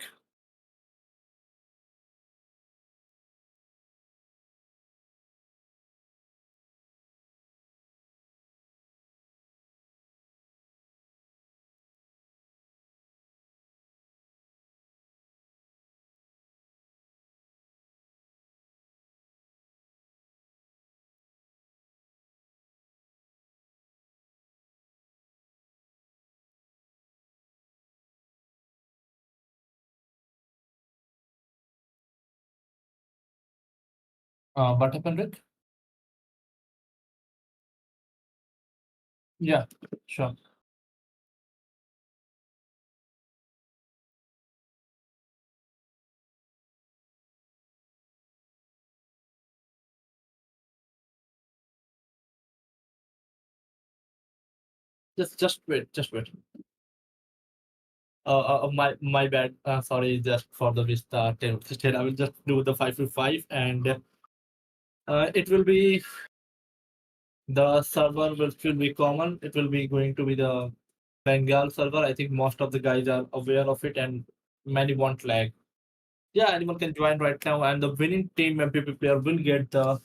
What happened, Rick? Yeah, sure. Just wait, just wait. My bad. Sorry, just for the Vista 10. I will just do the 5v5, and it will be the server will be common. It will be going to be the Bengal server. I think most of the guys are aware of it, and many won't lag. Yeah, anyone can join right now, and the winning team MVP player will get the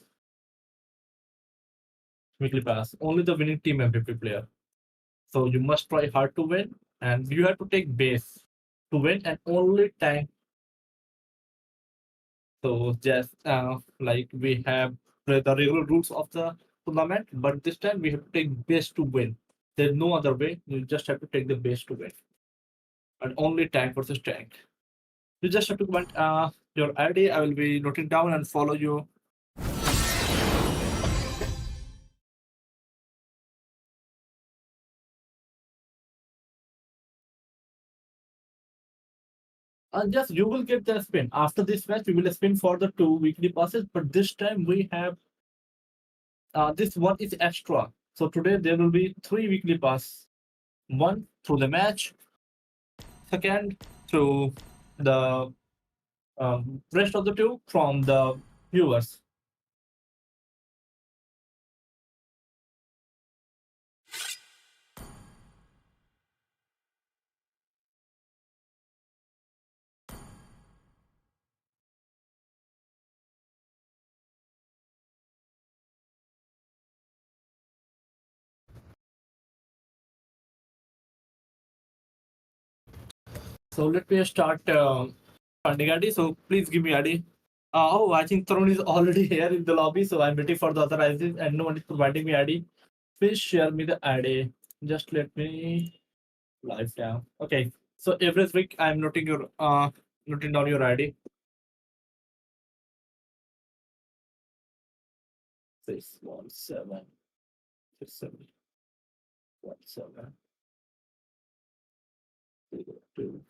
weekly pass. Only the winning team MVP player. So you must try hard to win, and you have to take base to win, and only tank. So just like we have the regular rules of the tournament, but this time we have to take base to win. There's no other way. You just have to take the base to win, and only tank versus tank. You just have to comment your ID. I will be noting down and follow you. Just you will get the spin. After this match, we will spin for the 2 weekly passes, but this time we have this one is extra. So today there will be 3 weekly pass. One through the match, second through the rest of the two from the viewers. So let me start finding ID. So please give me ID. Oh, I think Tarun is already here in the lobby, so I'm waiting for the authorization and no one is providing me ID. Please share me the ID. Just let me live down. Okay. So every week I'm noting down your ID. 617 6717 02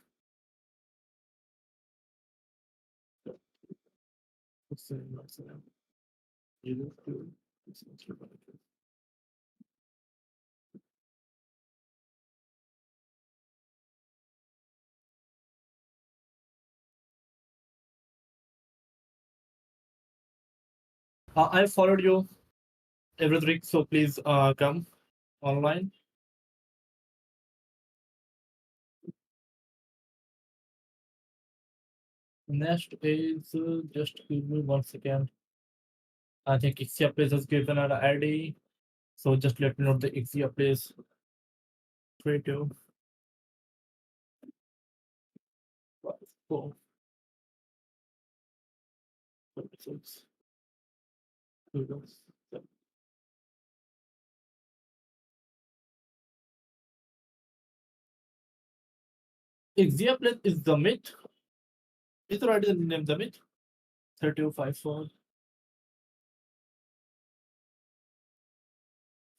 6717 02 6717. I followed you every week, so please come online. Next is just give me 1 second. I think Ixia Place has given an ID, so just let me know the Ixia Place. 3, 2, 5, 4, 6, 2, 7. Ixia Place is the mid. Is already the name the mid? 3254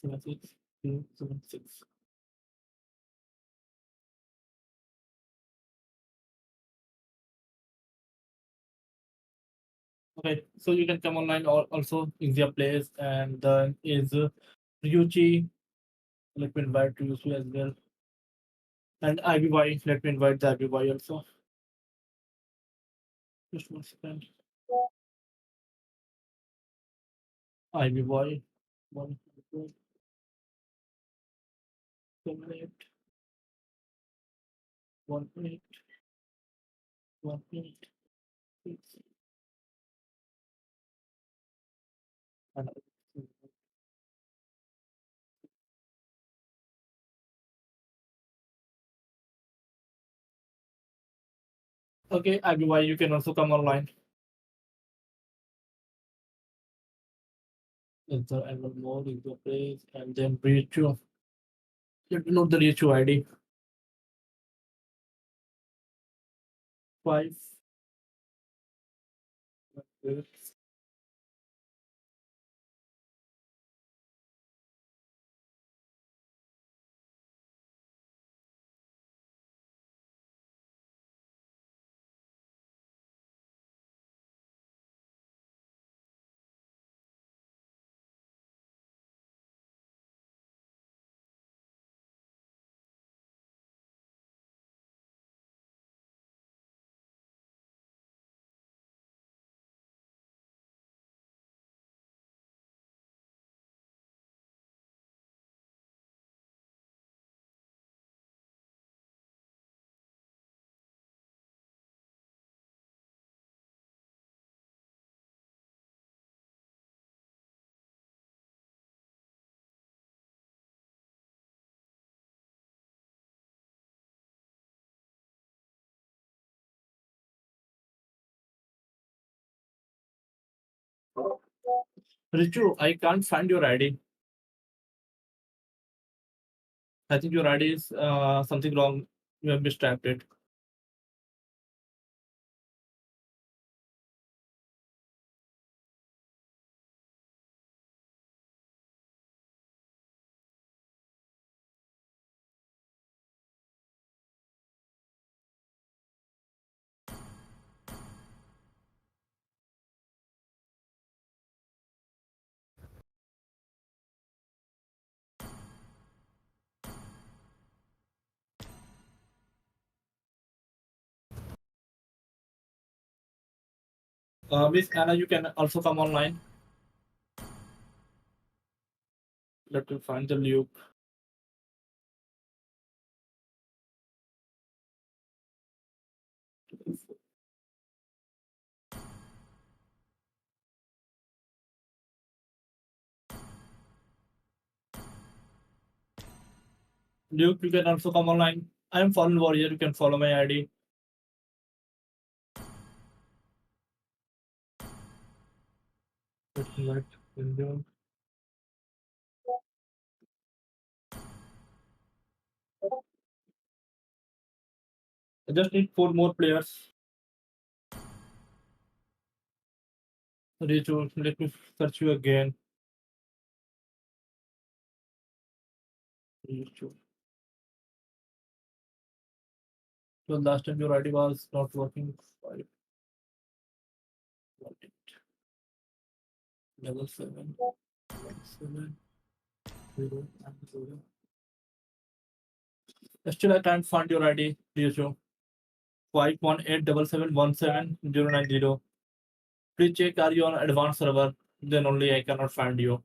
76 276. Okay, so you can come online or also Ixia Place, and then is Ryuchi. Let me invite Ryuchi as well. And IBY, let me invite the IBY also. Just 1 second. IBY 1, 2, 7, 8, 1, 8, 1, 8, 6. And okay, IBY, you can also come online. Enter annual mode, Ixia Place, and then Ryuchu. Let me know the Ryuchu ID. 5, Richu, I can't find your ID. I think your ID is something wrong. You have mistyped it. Miss Anna, you can also come online. Let me find the loop. Luke, you can also come online. I am Fallen Warrior. You can follow my ID. Let's window. I just need 4 more players. Richu, let me search you again. Richu. So last time your ID was not working. 5, 1, 8, 7, 1, 7, 0, 0. Still, I can't find your ID, Richu. 5187717 Please check, are you on advanced server? Then only I cannot find you.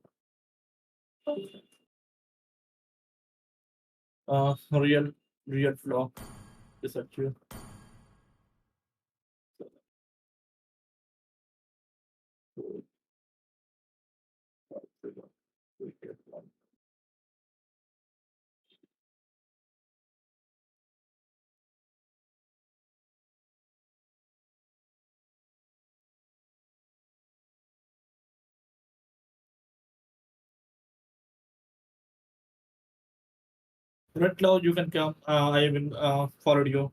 Real flock. Research you. Red Cloud, you can come. I will follow you.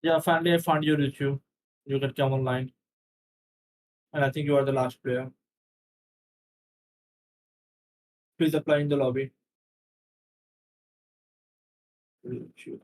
Yeah, finally I found you, Richu. You can come online. And I think you are the last player. Please apply in the lobby. Richu.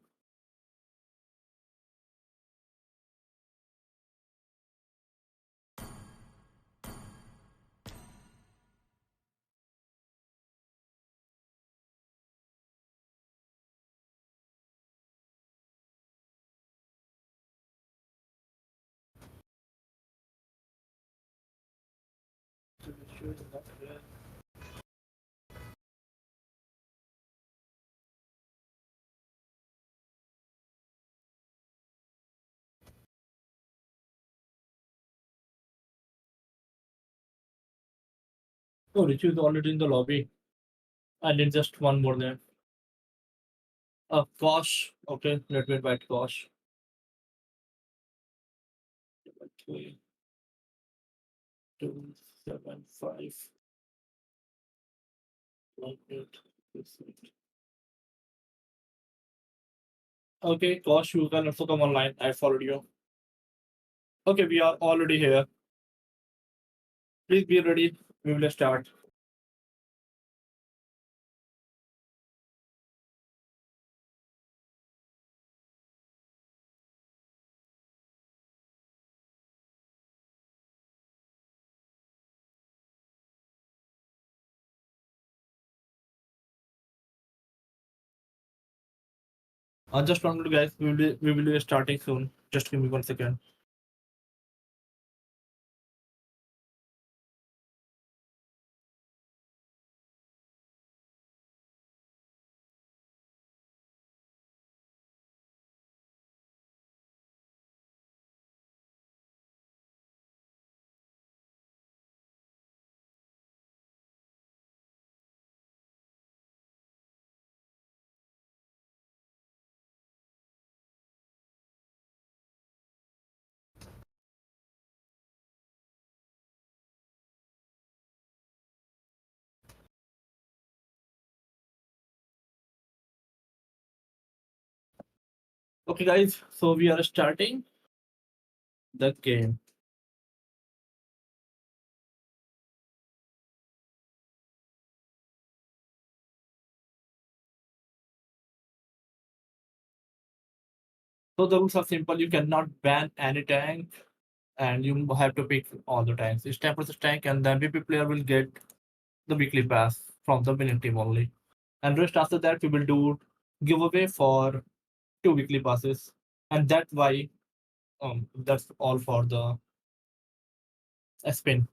Oh, Richu is already in the lobby. I need just one more there. Kosh. Okay, let me invite Kosh. 3, 2, 7, 5, 1, 8, 6, 8. Okay, Kosh, you can also come online. I followed you. Okay, we are already here. Please be ready. We will start. Just one minute, guys. We will be starting soon. Just give me 1 second. Okay, guys, so we are starting the game. So the rules are simple. You cannot ban any tank, and you have to pick all the tanks. It's 10 versus tank, and the MVP player will get the weekly pass from the winning team only. And rest after that, we will do giveaway for 2 weekly passes, and that's all for the spin.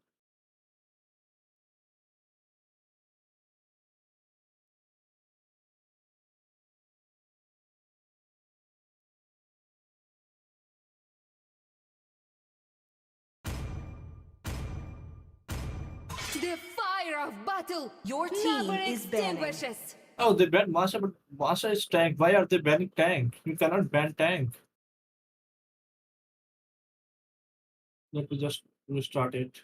The fire of battle. Your team Never is extinguishes. Oh, they banned Masha, but Masha is tank. Why are they banning tank? You cannot ban tank. Let me just restart it.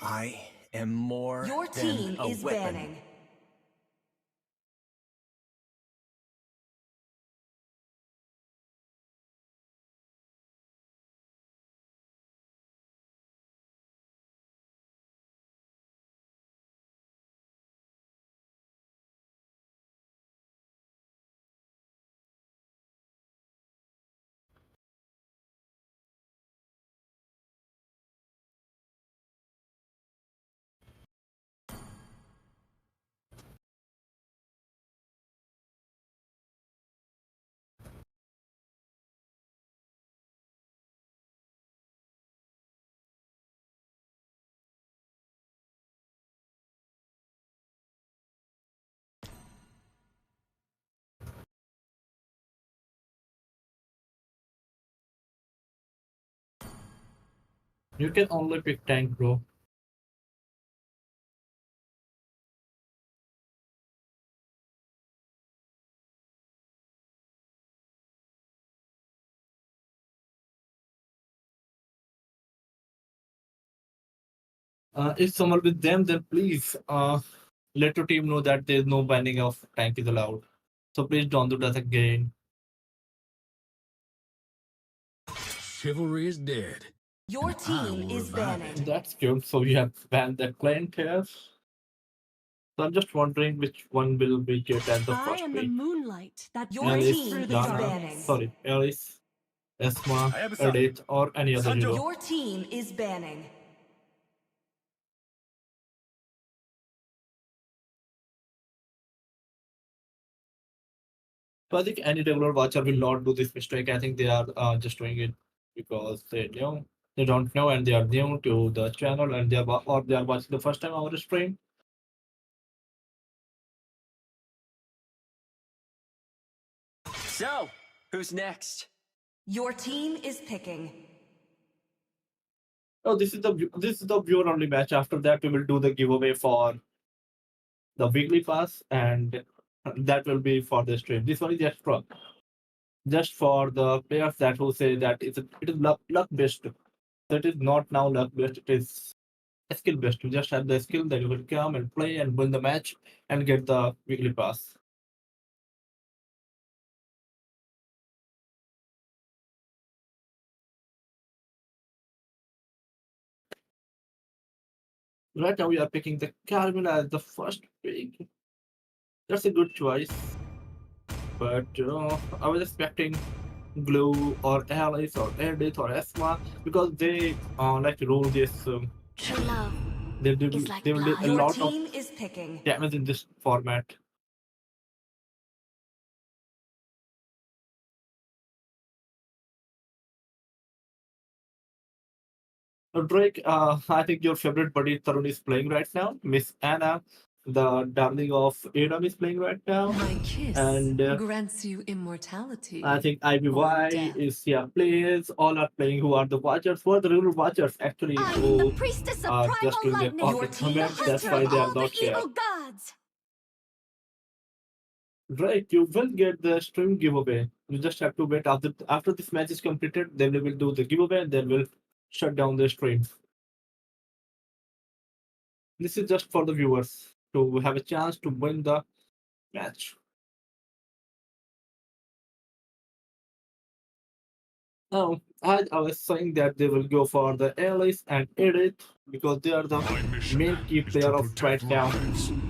I am more Your than team a is weapon. banning. You can only pick tank, bro. If someone with them, then please let your team know that there's no banning of tank is allowed. So please don't do that again. Chivalry is dead. Your And I team will is revive banning. it. That's cute. So we have banned the client here. So I'm just wondering which one will we get at the I first am the pick. moonlight that Your breaks Alice, team through the is Dana, banning. darkness. sorry, Alice, Esma, Hayabusa. Edith, or any other Sanjo. hero. Your team is banning. So I think any regular watcher will not do this mistake. I think they are just doing it because they don't know and they are new to the channel and or they are watching the first time our stream. So, who's next? Your team is picking. Oh, this is the viewer only match. After that, we will do the giveaway for the weekly pass, and that will be for the stream. This one is just for the players that who say that it is luck based. So it is not now luck based. It is skill based. You just have the skill that you will come and play and win the match and get the weekly pass. Right now we are picking the Carmina as the first pick. That's a good choice, but I was expecting Glue or Alice or Edith or Esma because they like to roll this. True love They is do like they will do a blood. Your lot of team is picking. damage in this format. Drake, I think your favorite buddy Tarun is playing right now. Miss Anna, the darling of Adam, is playing right now. My kiss And grants you immortality. I think Or IBY death. is plays. All are playing. Who are the watchers? Who are the real watchers actually? I'm the Who priestess of are just primal doing their lightning, Your corporate team the comments? has That's hunter of why they turned. are all the not here. evil gods. Drake, you will get the stream giveaway. You just have to wait after this match is completed. Then we will do the giveaway and then we'll shut down the stream. This is just for the viewers to have a chance to win the match. As I was saying that they will go for the Alice and Edith because they are the main key player of right now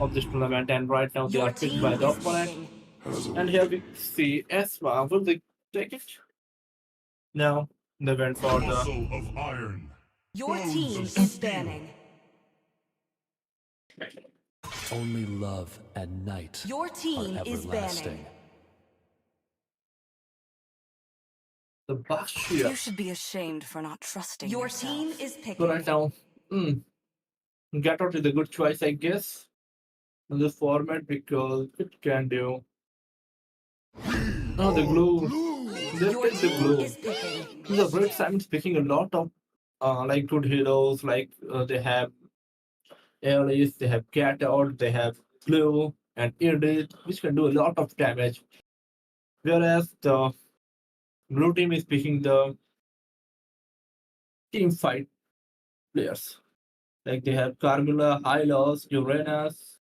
of this tournament, and right now they Your are picked team by the is opponent. picking. And here we see Esma. Will they take it? No, they went for the. of iron. Your team is banning. Only love and night Your team are is everlasting. banning. The Bastia. You should be ashamed for not trusting Your yourself. Team is picking. So right now, Get Out is a good choice, I guess, in this format because it can do. Oh, the glue. They Your pick the team glue. is picking. The Red Simon's picking a lot of like good heroes. Like they have Alice, they have Cat Out, they have Glue and Edith, which can do a lot of damage. Whereas the blue team is picking the team fight players. Like they have Carmilla, Hylos, Uranus,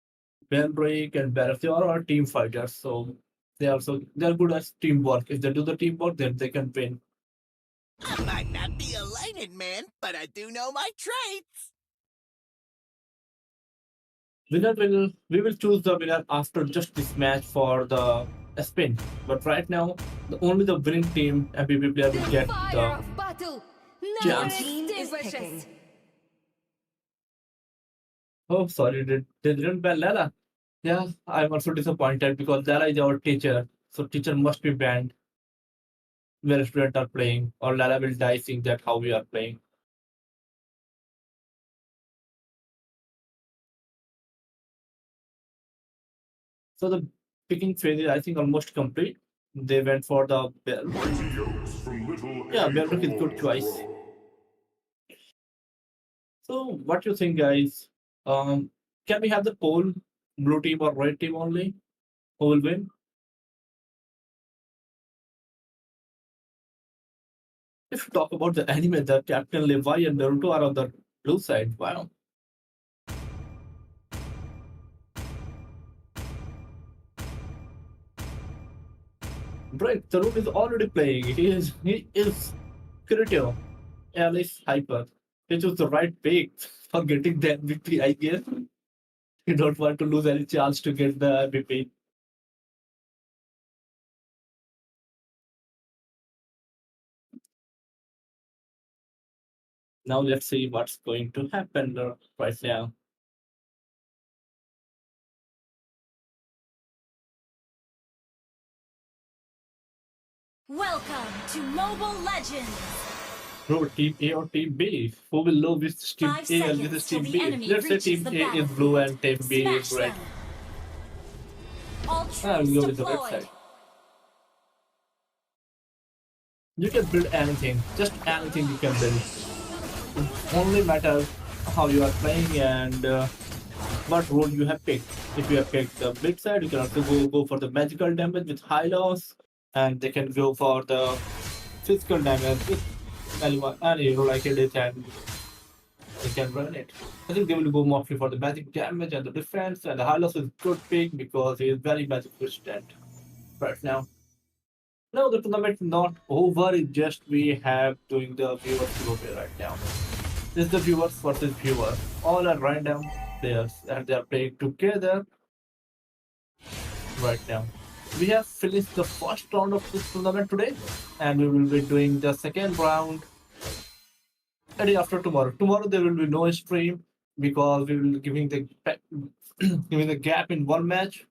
Benric, and Barrett. They are all team fighters, so they're good at teamwork. If they do the teamwork, then they can win. I might not be a lightning man, but I do know my traits. We will choose the winner after just this match for the spin. But right now, only the winning team MVP player will get the Your chance. team is picking. Oh, sorry, they didn't ban Lala. Yeah, I'm also disappointed because Lala is our teacher, so teacher must be banned where students are playing, or Lala will die seeing that how we are playing. So the picking phase is, I think, almost complete. They went for the bell. Yeah, Belrick is good choice. So what do you think, guys? Can we have the poll, blue team or red team only? Who will win? If you talk about the anime, the Captain Levi and Naruto are on the blue side. Wow. Right, Tarun is already playing. He is creative. Alice Hyper. He chose the right pick for getting the MVP, I guess. You don't want to lose any chance to get the MVP. Now let's see what's going to happen right now. Welcome to Mobile Legends. Bro, Team A or Team B? Who will know which is Team 5 A and which is seconds till Team the B? enemy Let's say reaches Team the A is blue and Team B is Smash red. them. All I'll troops go with the red deployed. side. You can build anything, just anything you can build. It only matters how you are playing and what role you have picked. If you have picked the blitz side, you can also go for the magical damage with high loss, and they can go for the physical damage with any hero like it, and they can run it. I think they will go mostly for the magic damage and the defense, and the high loss is good pick because he is very magic resistant right now. No, the tournament is not over. It's just we have doing the viewers giveaway right now. This is the viewers versus viewers. All are random players and they are playing together right now. We have finished the first round of this tournament today, and we will be doing the second round a day after tomorrow. Tomorrow there will be no stream because we will be giving the giving the gap in one match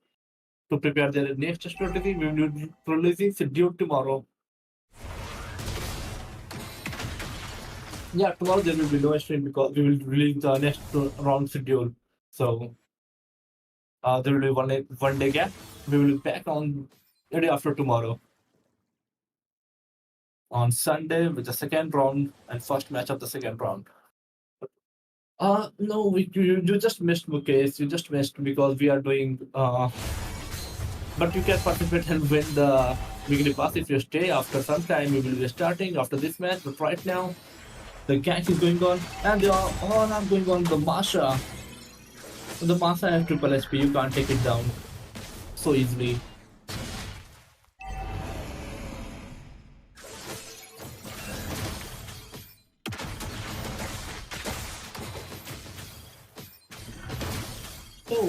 to prepare their next strategy. We will be releasing schedule tomorrow. Yeah, tomorrow there will be no stream because we will release the next round schedule. So there will be one day gap. We will be back on the day after tomorrow on Sunday with the second round and first match of the second round. No, you just missed, Mukesh. You just missed because we are doing. But you can participate and win the weekly pass if you stay. After some time, we will be starting after this match. But right now, the gank is going on, and they are all are going on the Masha. The Masha has triple HP. You can't take it down so easily. So,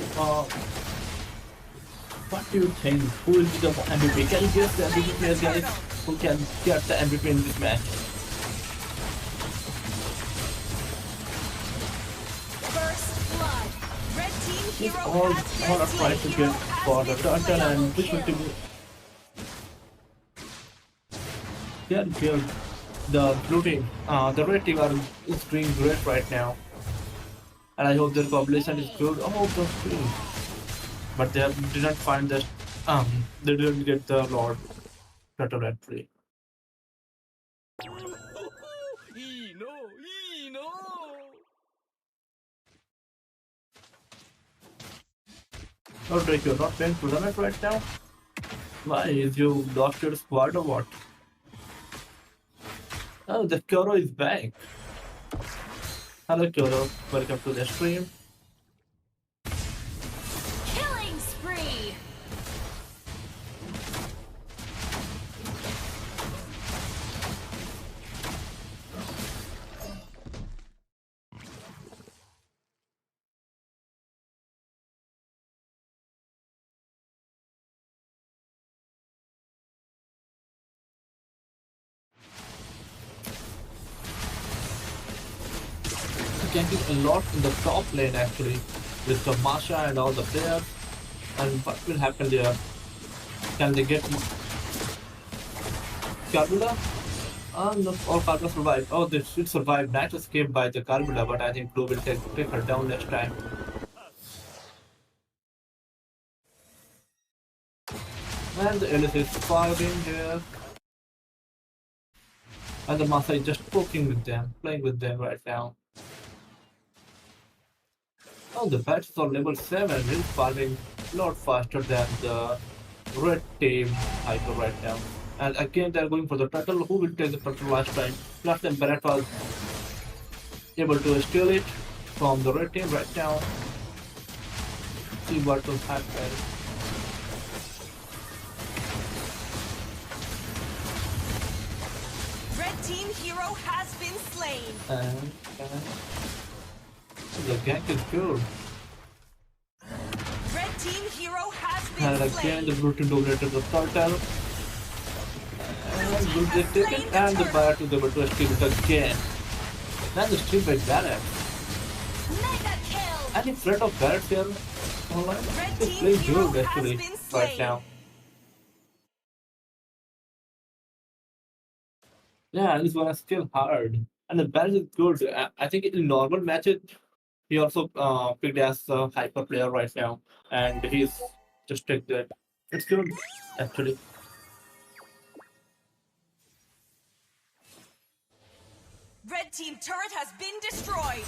what do you think? Who will be the MVP? Can you guess the MVP players, guys? Who can get the MVP in this match? First blood. Red team It's hero all has are trying to get for the turtle and which will be get killed. The blue team, the red team is doing great right now. And I hope their population is good. Oh, that's good. But they didn't find the they didn't get the Lord Turtle at free. Oh, Drake, you're not playing tournament right now? Why? Is you lost your squad or what? Oh, the Kyoro is back. Hello, Kyoro. Welcome to the stream. killing spree. Can do a lot in the top lane actually with the Masha and all the players. And what will happen there? Can they get Karbula? No, or Karbula survive. Oh, they should survive. Night escape by the Karbula, but I think Blue will take her down next time. And the Ellis is firing here. And the Masa is just poking with them, playing with them right now. Oh, the bat is on level 7. He's farming a lot faster than the red team hyper right now. And again, they're going for the turtle. Who will take the turtle last time? Last time, Barrett was able to steal it from the red team right now. See what will happen. Red team hero has been slain. And the gank is good. Red team hero has been And slain. again, the blue team dominated the turtle. And blue team take it, and the Barrett is able to steal it again. And the steal by Barrett. Mega kill. Any threat of Barrett here online? Red It's team playing hero good has actually been right slain. now. Yeah, this one is still hard. And the Barrett is good. I think in normal matches, he also picked as a hyper player right now. And he's just take that. It's good, actually. Red team turret has been destroyed.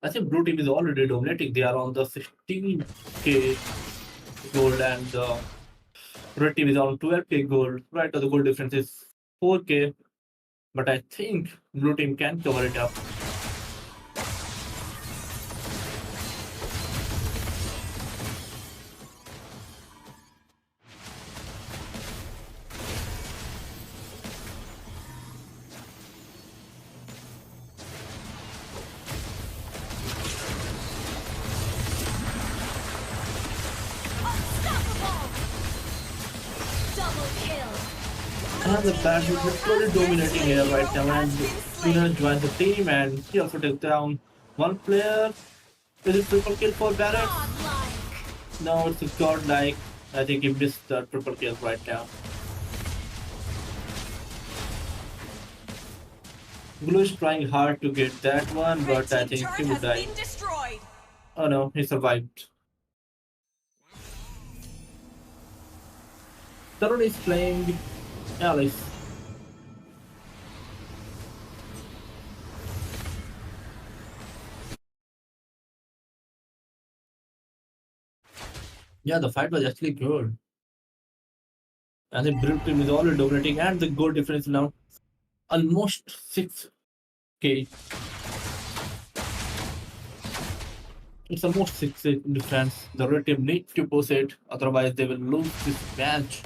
I think blue team is already dominating. They are on the 16k gold and the red team is on 12k gold. Right, the gold difference is 4k. But I think blue team can cover it up. Unstoppable. Double kill. And the Bash is literally dominating here right now. And Luna joined the team and he also took down one player. Is it triple kill for Barrett? Godlike. No, it's a godlike. I think he missed the triple kill right now. Blue is trying hard to get that one, Red but I team think turret he would has die. been destroyed. Oh no, he survived. Tarun is playing Alice. Yeah, the fight was actually good. And the blue team is already dominating, and the goal difference now almost 6k. It's almost 6k difference. The red team needs to push it, otherwise they will lose this match.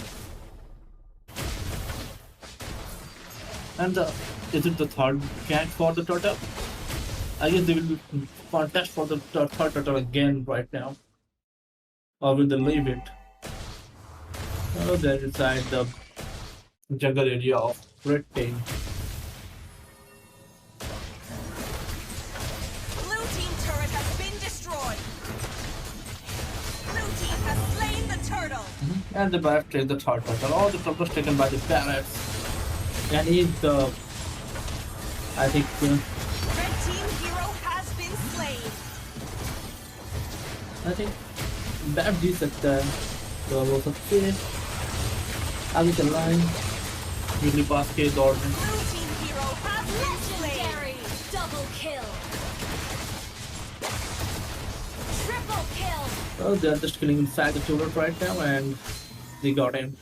And is it the third gank for the turtle? I guess they will contest for the third turtle again right now. Or will they leave it? Oh, they're inside the jungle area of Red Team. Blue team turret has been destroyed. Blue team has slain the turtle. And the Barrett takes the third turtle. All the turtles taken by the Barretts. And he's the, I think, Red team hero has been slain. I think Barrett जी सकता है तो वो सबसे आगे चल रहा है बिजली पास के दौड़ में. Blue team hero has been slain. Double kill. Triple kill. Oh, they're just killing inside the turret right now, and they got him.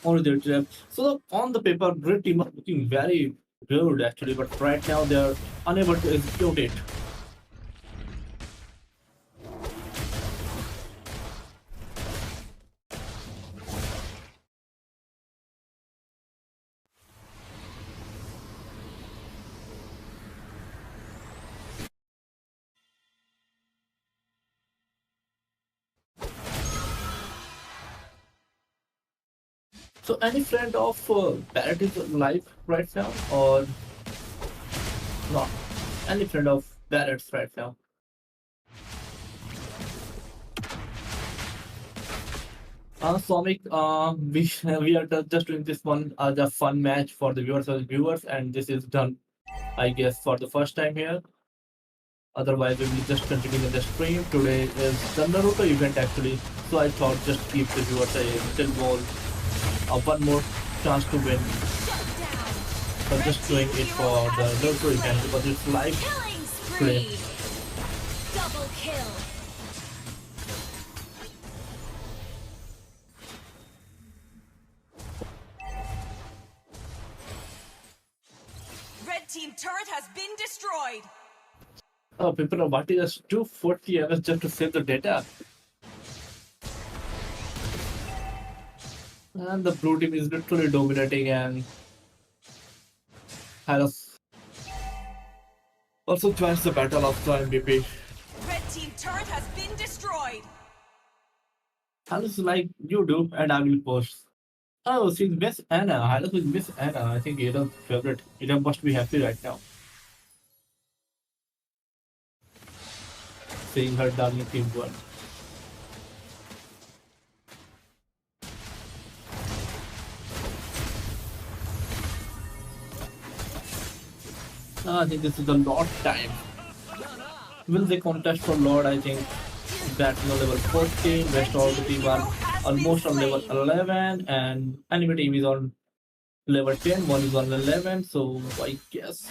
Only their trap. So on the paper, Red Team are looking very good actually, but right now they're unable to execute it. So any friend of Barrett is live right now or not? Any friend of Barrett's right now? Somik, we are just doing this one as a fun match for the viewers, and this is done, I guess, for the first time here. Otherwise, we will just continue in the stream. Today is the Naruto event actually, so I thought just keep the viewers a little more, one more chance to win. So just doing it for the Naruto event because it's live Killing play. spree. Double kill. Red team turret has been destroyed. Oh, people are wanting us 240 hours just to save the data. And the blue team is literally dominating, and Hylos also joins the battle of the MVP. Red team turret has been destroyed. Hylos is like, you do, and I will post. Oh, she's Miss Anna. Hylos is Miss Anna. I think Ada's favorite. Ada must be happy right now. Seeing her darling team won. I think this is the Lord time. Will they contest for Lord? I think that's on level 14. Rest all the team are almost on level 11, and Anime team is on level 10. One is on 11. So I guess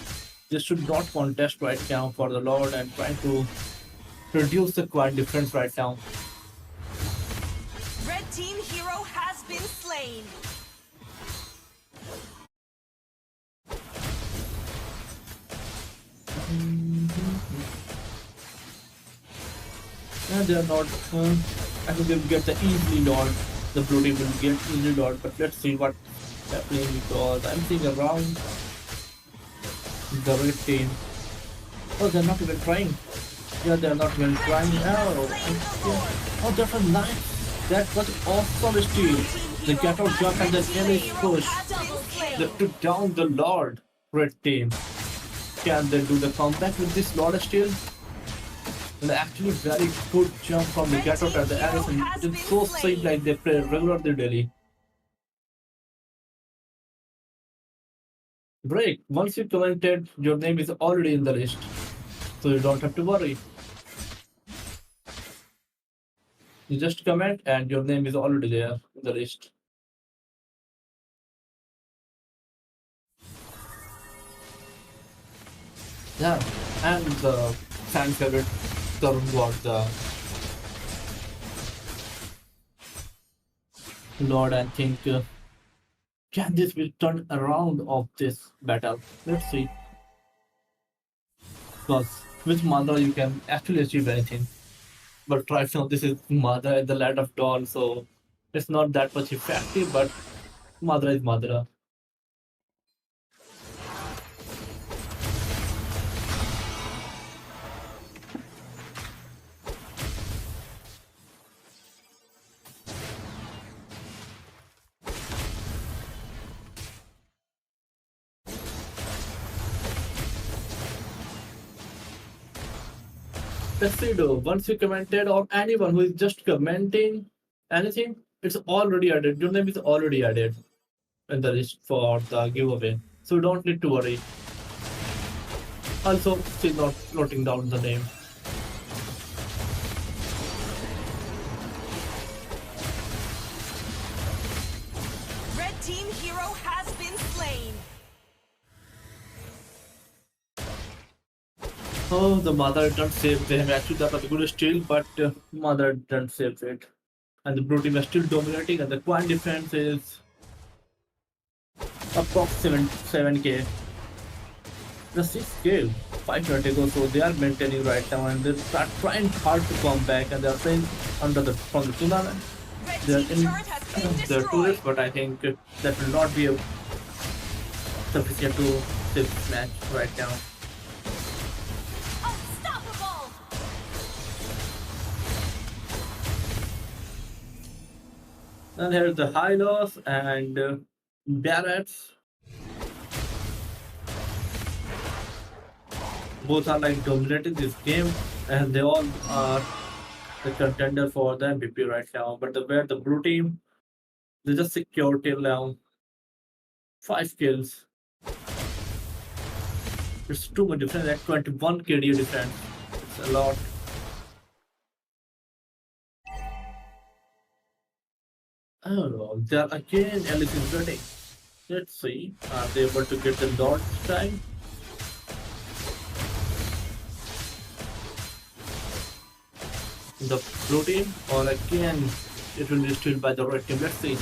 this should not contest right now for the Lord, and trying to reduce the quad difference right now. Red team hero has been slain. And they are not. I think they'll get the easily Lord. The blue team will get easily Lord, but let's see what's happening because I'm seeing around the red team. Oh, they're not even trying. Yeah, they're not even trying. Oh, that's a nice. That was awesome steal. They get out jump and then Ellie push. They took down the Lord red team. Can they do the comeback with this Lord steal? And actually very good jump from the get out at the Alice, and it is so safe like they play regularly daily. Break. Once you commented, your name is already in the list. So you don't have to worry. You just comment and your name is already there in the list. Yeah, and the fan favorite Tarun got the Lord. I think can this be turned around of this battle? Let's see. Because with Mother you can actually achieve anything. But right now this is Mother at the land of dawn, so it's not that much effective, but Mother is Mother. Tuxedo, once you commented, or anyone who is just commenting anything, it's already added. Your name is already added in the list for the giveaway. So you don't need to worry. Also, still not noting down the name. Red team hero has been slain. Oh, the mother didn't save them. Actually, that was a good steal, but mother didn't save it. And the blue team is still dominating, and the coin defense is approximately 7k. The 6k, 5 minutes ago, so they are maintaining right now, and they are trying hard to come back, and they are playing under the from the tournament. Red They are team in turret has been their destroyed. tourists, but I think that will not be sufficient to save this match right now. Unstoppable. And here's the Hylos and Barretts. Both are like dominating this game, and they all are the contender for the MVP right now. But where the blue team, they just secure till now 5 kills. It's too much difference at 21 KD difference. It's a lot. Oh, they are again Alice is ready. Let's see. Are they able to get the dot this time? The blue team, or again it will be steal by the red team. Let's see.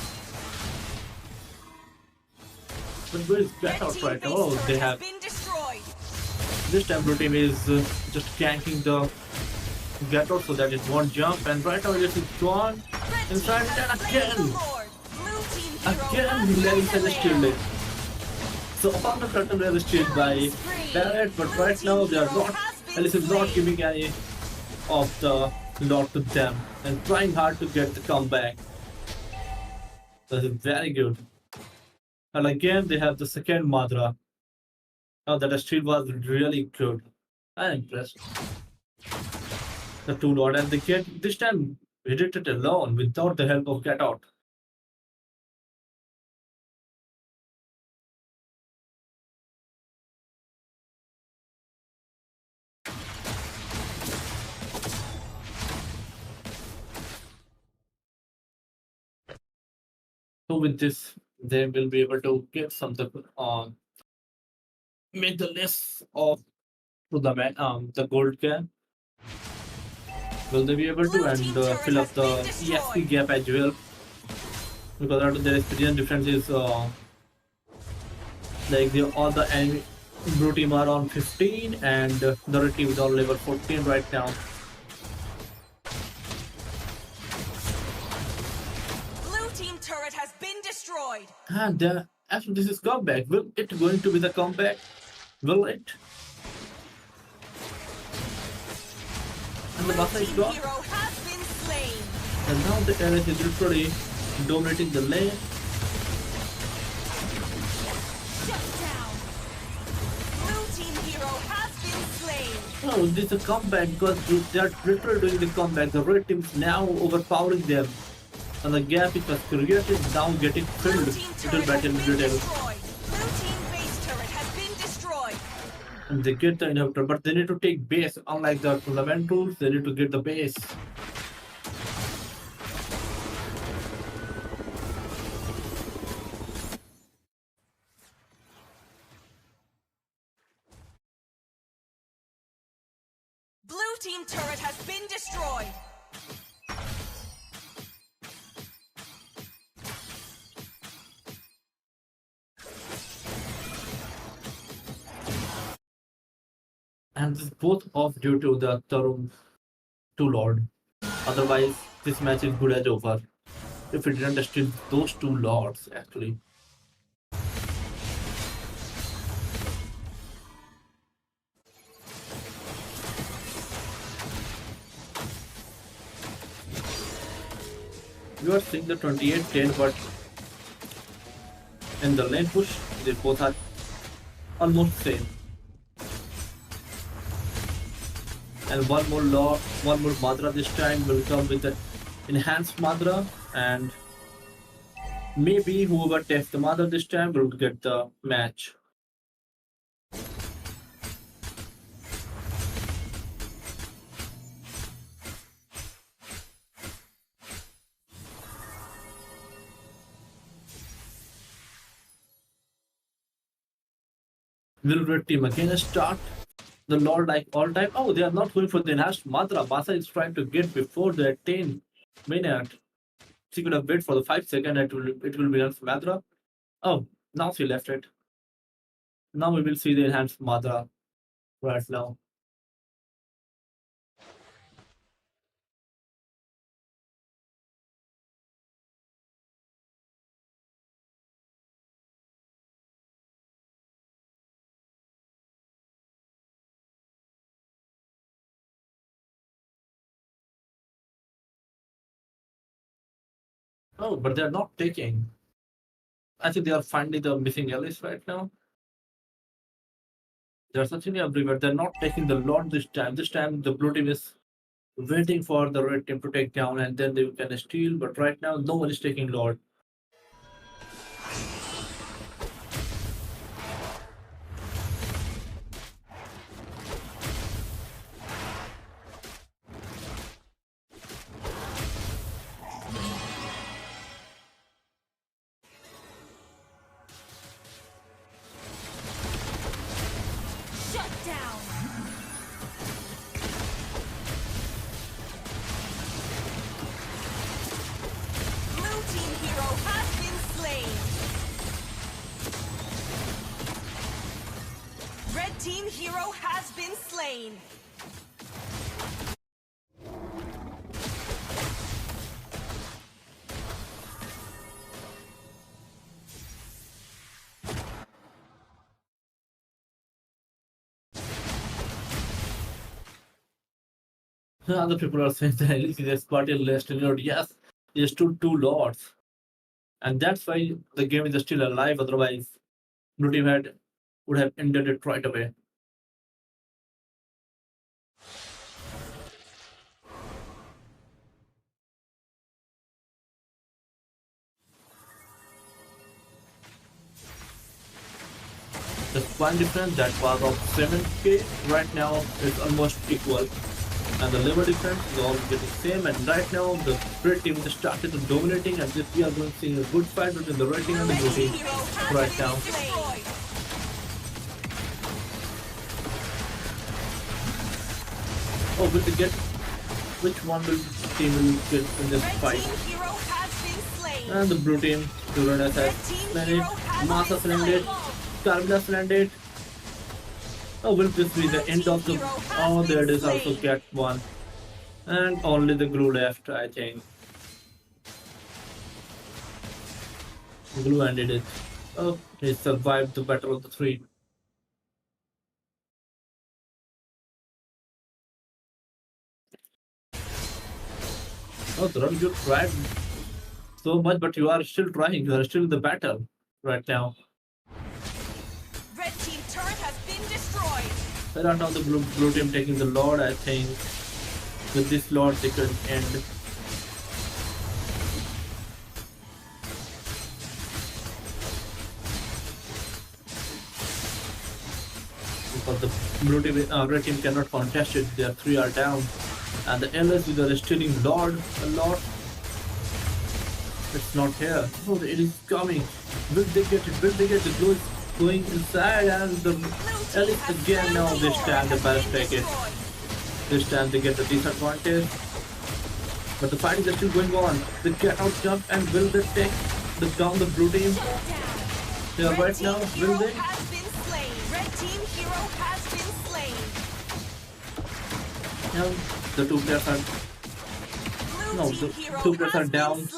But where is Red Get Out team right now? base Oh, turret they has have. been destroyed. This time blue team is just ganking the Get Out so that it won't jump. And right now it is gone Red inside team it, and has slain the again. Lord. Blue team hero Again, has Larry been has shielded. slain. So all the turtle were shielded by Barrett, but right now they are not. Alice is not giving any of the lot to them and trying hard to get the comeback. That is very good. And again, they have the second Madra. Now that steal was really good. I'm impressed. The two Lord, and they get this time he did it alone without the help of Get Out. So with this, they will be able to get something make the list of to the gold cap. Will they be able to Blue and team turret fill up has the been EXP destroyed. gap as well? Because out of their experience difference is like all the enemy blue team are on 15 and the red team is on level 14 right now. Blue team turret has been destroyed. And after this is comeback, will it going to be the comeback? Will it? And the Blue Basa is team gone. hero has been slain. And now the LS is literally dominating the lane. Shut down. Blue team hero has been slain. Oh, this is a comeback because they are literally doing the comeback. The red team is now overpowering them. And the gap it was created now getting filled. Blue team Little turret battle has been little. destroyed. Blue team base turret has been destroyed. And they get the inhibitor, but they need to take base. Unlike the tournament rules, they need to get the base. Blue team turret has been destroyed. And this is both off due to the Tarun 2 Lord. Otherwise, this match is good as over. If it didn't steal those two Lords, actually. You are seeing the 28-10, but in the lane push, they both are almost same. And one more Madra this time will come with the enhanced Madra, and maybe whoever takes the Madra this time will get the match. Will Red Team again start the Lord like all time? Oh, they are not going for the enhanced Madra. Masa is trying to get before the 10 minute. She could have waited for the 5 second. It will be enhanced Madra. Oh, now she left it. Now we will see the enhanced Madra right now. Oh, but they're not taking. I think they are finding the missing Alice right now. They're searching everywhere. They're not taking the Lord this time. This time the blue team is waiting for the red team to take down and then they can steal. But right now no one is taking Lord. Shut down. Blue team hero has been slain. Red team hero has been slain. Other people are saying that Alice is a Spartan list and yes, he has two lords. And that's why the game is still alive, otherwise blue team would have ended it right away. The one difference that was of 7k right now is almost equal. And the level difference is all getting same, and right now the red team is started dominating, and this we are going to see a good fight between the red team and the blue team right now. Oh, will they get which one will team will get in this fight? And the blue team, Duran has slain it, Masa slain it, Carmilla slain it. Oh, will this be the end of the... Oh, there it is, also get one. And only the glue left, I think. Glue ended it. Oh, he survived the battle of the three. Oh, Dharam, you tried so much, but you are still trying. You are still in the battle right now. Red team turret has been destroyed. Right now the blue team taking the Lord, I think. With this Lord they could end. Because the blue team, red team cannot contest it. Their three are down. And the LS with the stealing Lord a lot. It's not here. Oh, it is coming. Will they get it? Will they get the glue? Going inside, and the Alice again. Now this time the Paris take it. This time they get the disadvantage, but the fight is still going on. They get out jump, and will they take down the blue team? They are right now. Will they? Red team hero has been slain. Yeah, the two players are the two players are down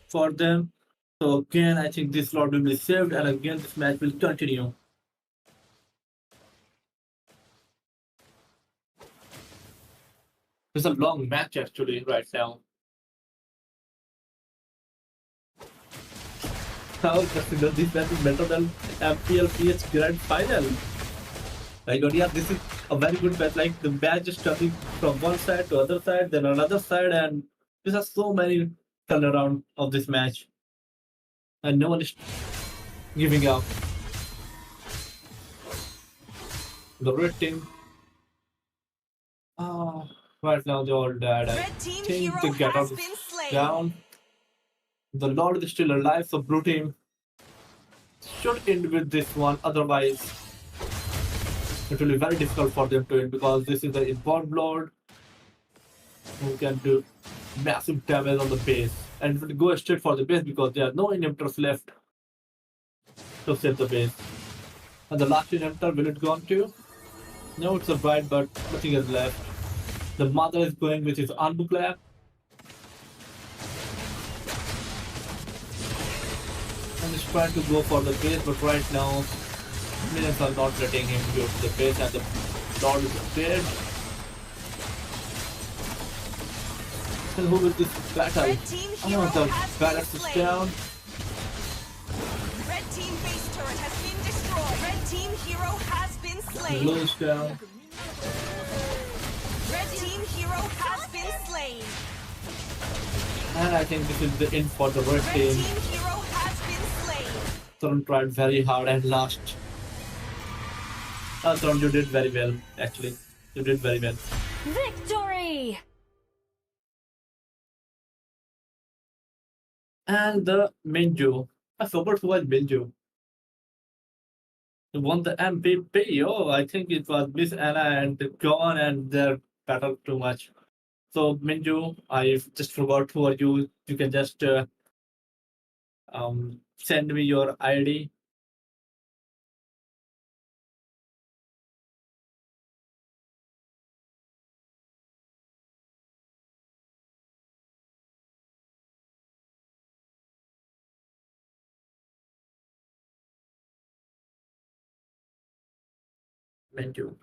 for them. So again, I think this Lord will be saved, and again this match will continue. It's a long match actually right now. How consider this match is better than MPL PH Grand Final? Like, oh yeah, this is a very good match. Like the match is turning from one side to other side, then another side, and there are so many turnaround of this match, and no one is giving up. The red team, right now they're all dead. I Red team think hero the get has out is been slain. down. The Lord is still alive, so blue team should end with this one. Otherwise, it will be very difficult for them to end because this is the inborn Lord who can do massive damage on the base. And it will go straight for the base because there are no inhibitors left to save the base. And the last inhibitor, will it go on to? No, it's a bite, but nothing is left. The mother is going with his unbucklap. And he's trying to go for the base, but right now, minions are not letting him go to the base, and the Lord is dead. And who will this battle? Red team hero Oh, the has balance been is slain. down. Red team base turret has been destroyed. Red team hero has been slain. Blue is down. Red team hero has been slain. And I think this is the end for the red Red team. team hero has been slain. Throne tried very hard and lost. Throne, you did very well, actually. You did very well. Victory! And the Minju. I forgot who was Minju. Who won the MVP. Oh, I think it was Miss Anna and John, and their battle too much. So Minju, I just forgot who are you. You can just send me your ID. Minju.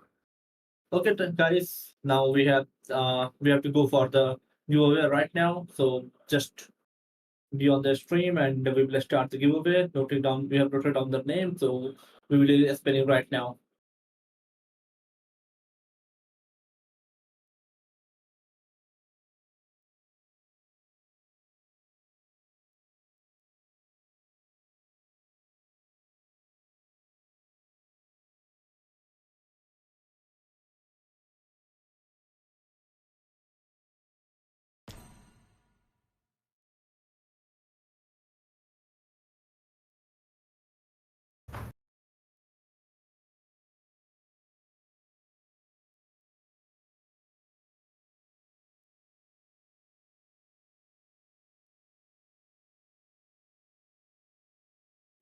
Okay, guys. Now we have to go for the giveaway right now. So just be on the stream and we will start the giveaway. Note it down. We have noted down the name, so we will be spelling right now.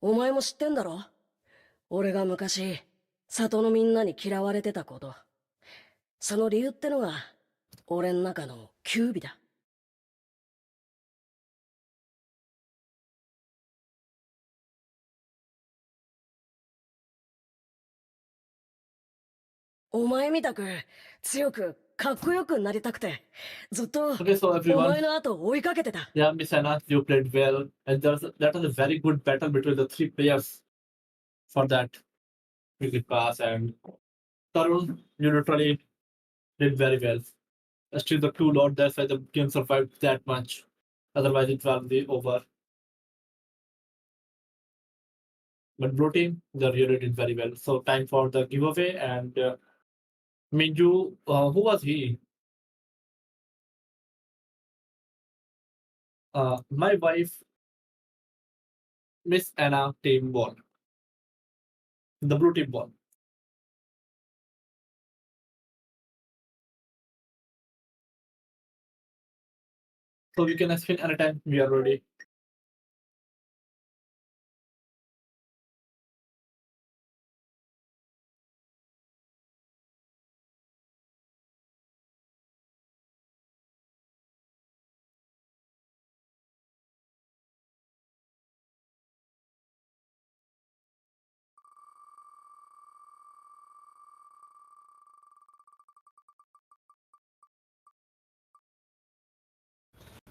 お前も知ってんだろ？俺が昔、里のみんなに嫌われてたこと。その理由ってのが、俺ん中のキュービだ。お前みたく、強く、かっこよくなりたくて、ずっと、Okay, so お everyone, 前の後を追いかけてた。yeah, Miss Anna, you played well, and that was a very good battle between the three players for that cricket pass. And Tarun, you literally did very well. Still, the two lord, that's why the game survived that much. Otherwise, it will be over. But blue team, they really did very well. So time for the giveaway. And Minju, who was he? My wife, Miss Anna team won. The blue team won. So you can spin anytime we are ready.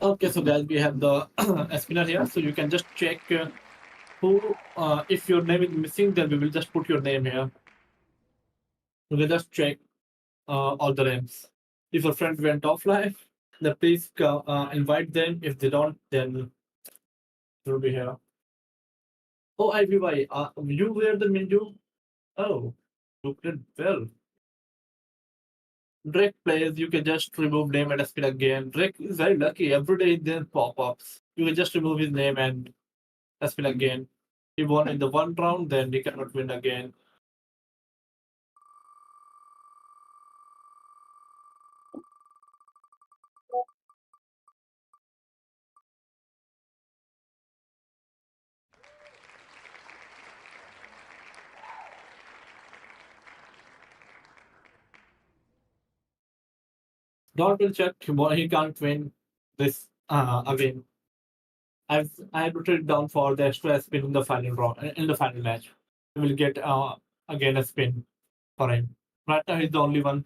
Okay, so guys, we have the spinner here, so you can just check who, if your name is missing, then we will just put your name here. You can just check all the names. If your friend went offline, then please invite them. If they don't, then they'll be here. Oh, IVY, you were the menu. Oh, you did well. Drake plays, you can just remove name and spin again. Drake is very lucky. Every day there pop-ups. You can just remove his name and spin again. He won in the one round, then he cannot win again. Don't will check he can't win this again. I have written it down for the extra spin in the final round in the final match. We will get again a spin for him. Right now he's the only one.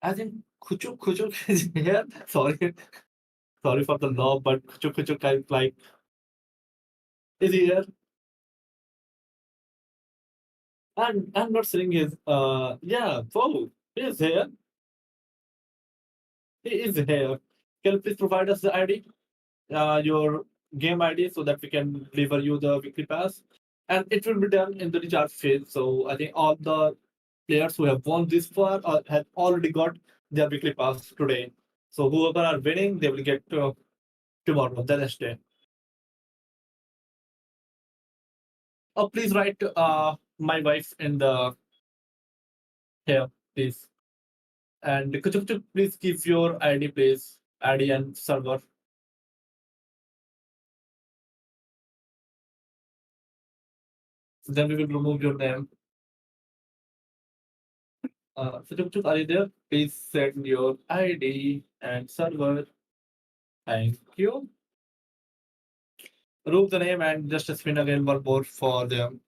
I think Kuchuk is here. Sorry for the law, but Kuchuk like is he here? I'm not seeing his yeah, oh, he is here. He is here. Can you please provide us the ID? Your game ID so that we can deliver you the weekly pass. And it will be done in the recharge phase. So I think all the players who have won this far have already got their weekly pass today. So whoever are winning, they will get tomorrow, the next day. Oh, please write my wife in the here, please. And Kuchuk, please give your ID, please. ID and server. So then we will remove your name. Kuchuk, are you there? Please send your ID and server. Thank you. Remove the name and just spin again one more for them.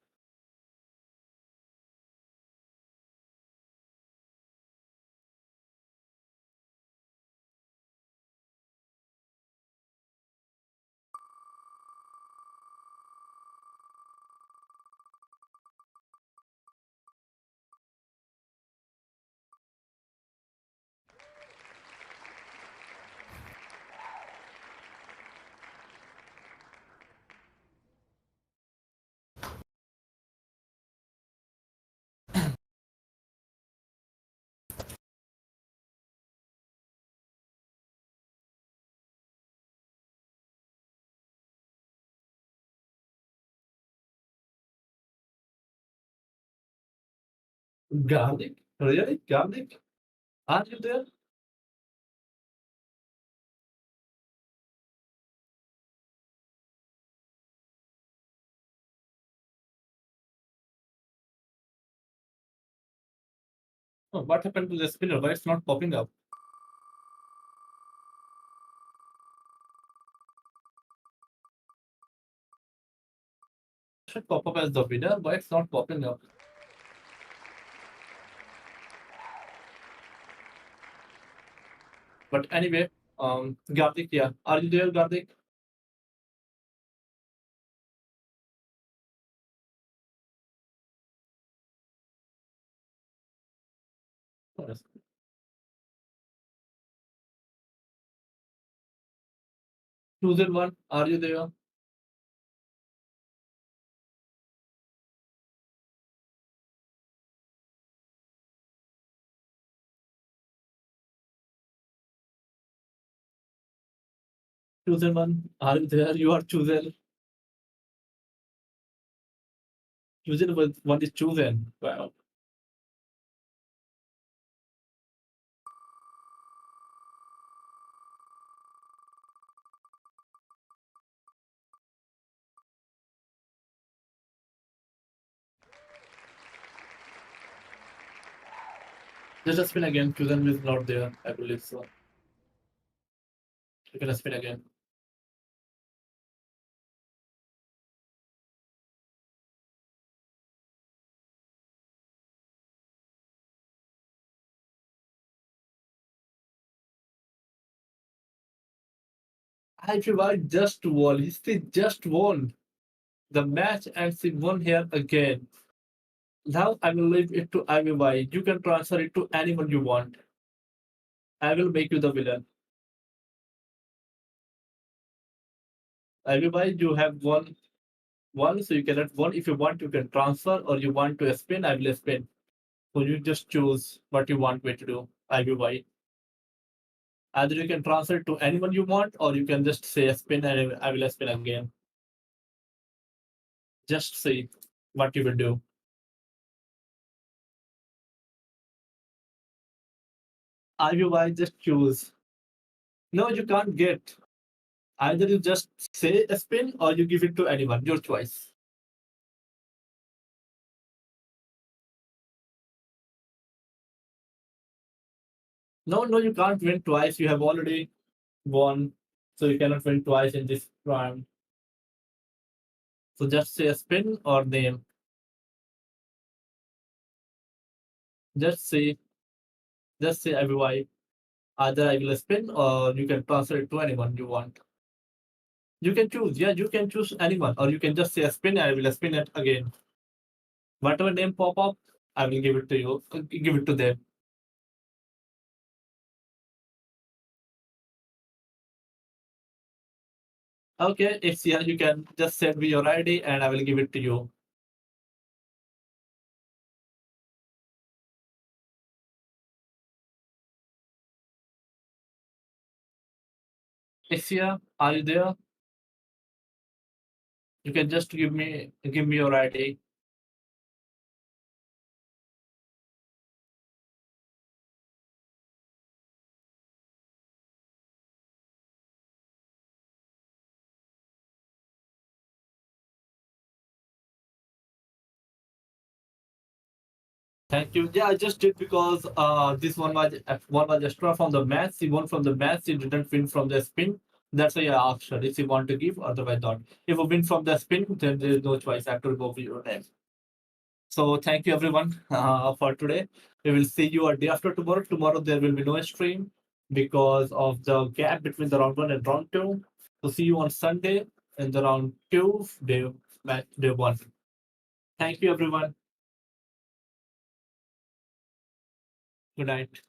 Garlic? Really? Garlic? Are you there? Oh, what happened to the spinner? Why it's not popping up? It should pop up as the winner. Why it's not popping up? But anyway, Gardik, yeah. Are you there, Gardik? Yes. Chosen one, are you there? Chosen one, are you there? You are chosen. One is chosen. Wow. Just spin again. Chosen is not there. I believe so. You can spin again. I just won. He still just won. The match ends in 1 here again. Now I will leave it to IVY. You can transfer it to anyone you want. I will make you the villain. IVY, you have one, so you can add one. If you want, you can transfer, or you want to spin, I will spin. So you just choose what you want me to do. IVY. Either you can transfer it to anyone you want, or you can just say spin and I will spin again. Just see what you will do. IVY, just choose. No, you can't get. Either you just say a spin or you give it to anyone, your choice. No, you can't win twice. You have already won, so you cannot win twice in this round. So just say a spin or name. Just say IVY. Either I will spin or you can transfer it to anyone you want. You can choose. Yeah, you can choose anyone, or you can just say a spin and I will spin it again. Whatever name pop up, I will give it to you. Give it to them. Okay, it's here. You can just send me your ID and I will give it to you. It's here. Are you there? You can just give me your ID. Thank you. Yeah, I just did because this one was extra from the match. He won from the match. He didn't win from the spin. That's why I asked her if he want to give, otherwise not. If you win from the spin, then there is no choice. I have to go for your name. So thank you everyone for today. We will see you a day after tomorrow. Tomorrow there will be no stream because of the gap between the round 1 and round 2. So see you on Sunday in the round 2 day 1. Thank you everyone. Good night.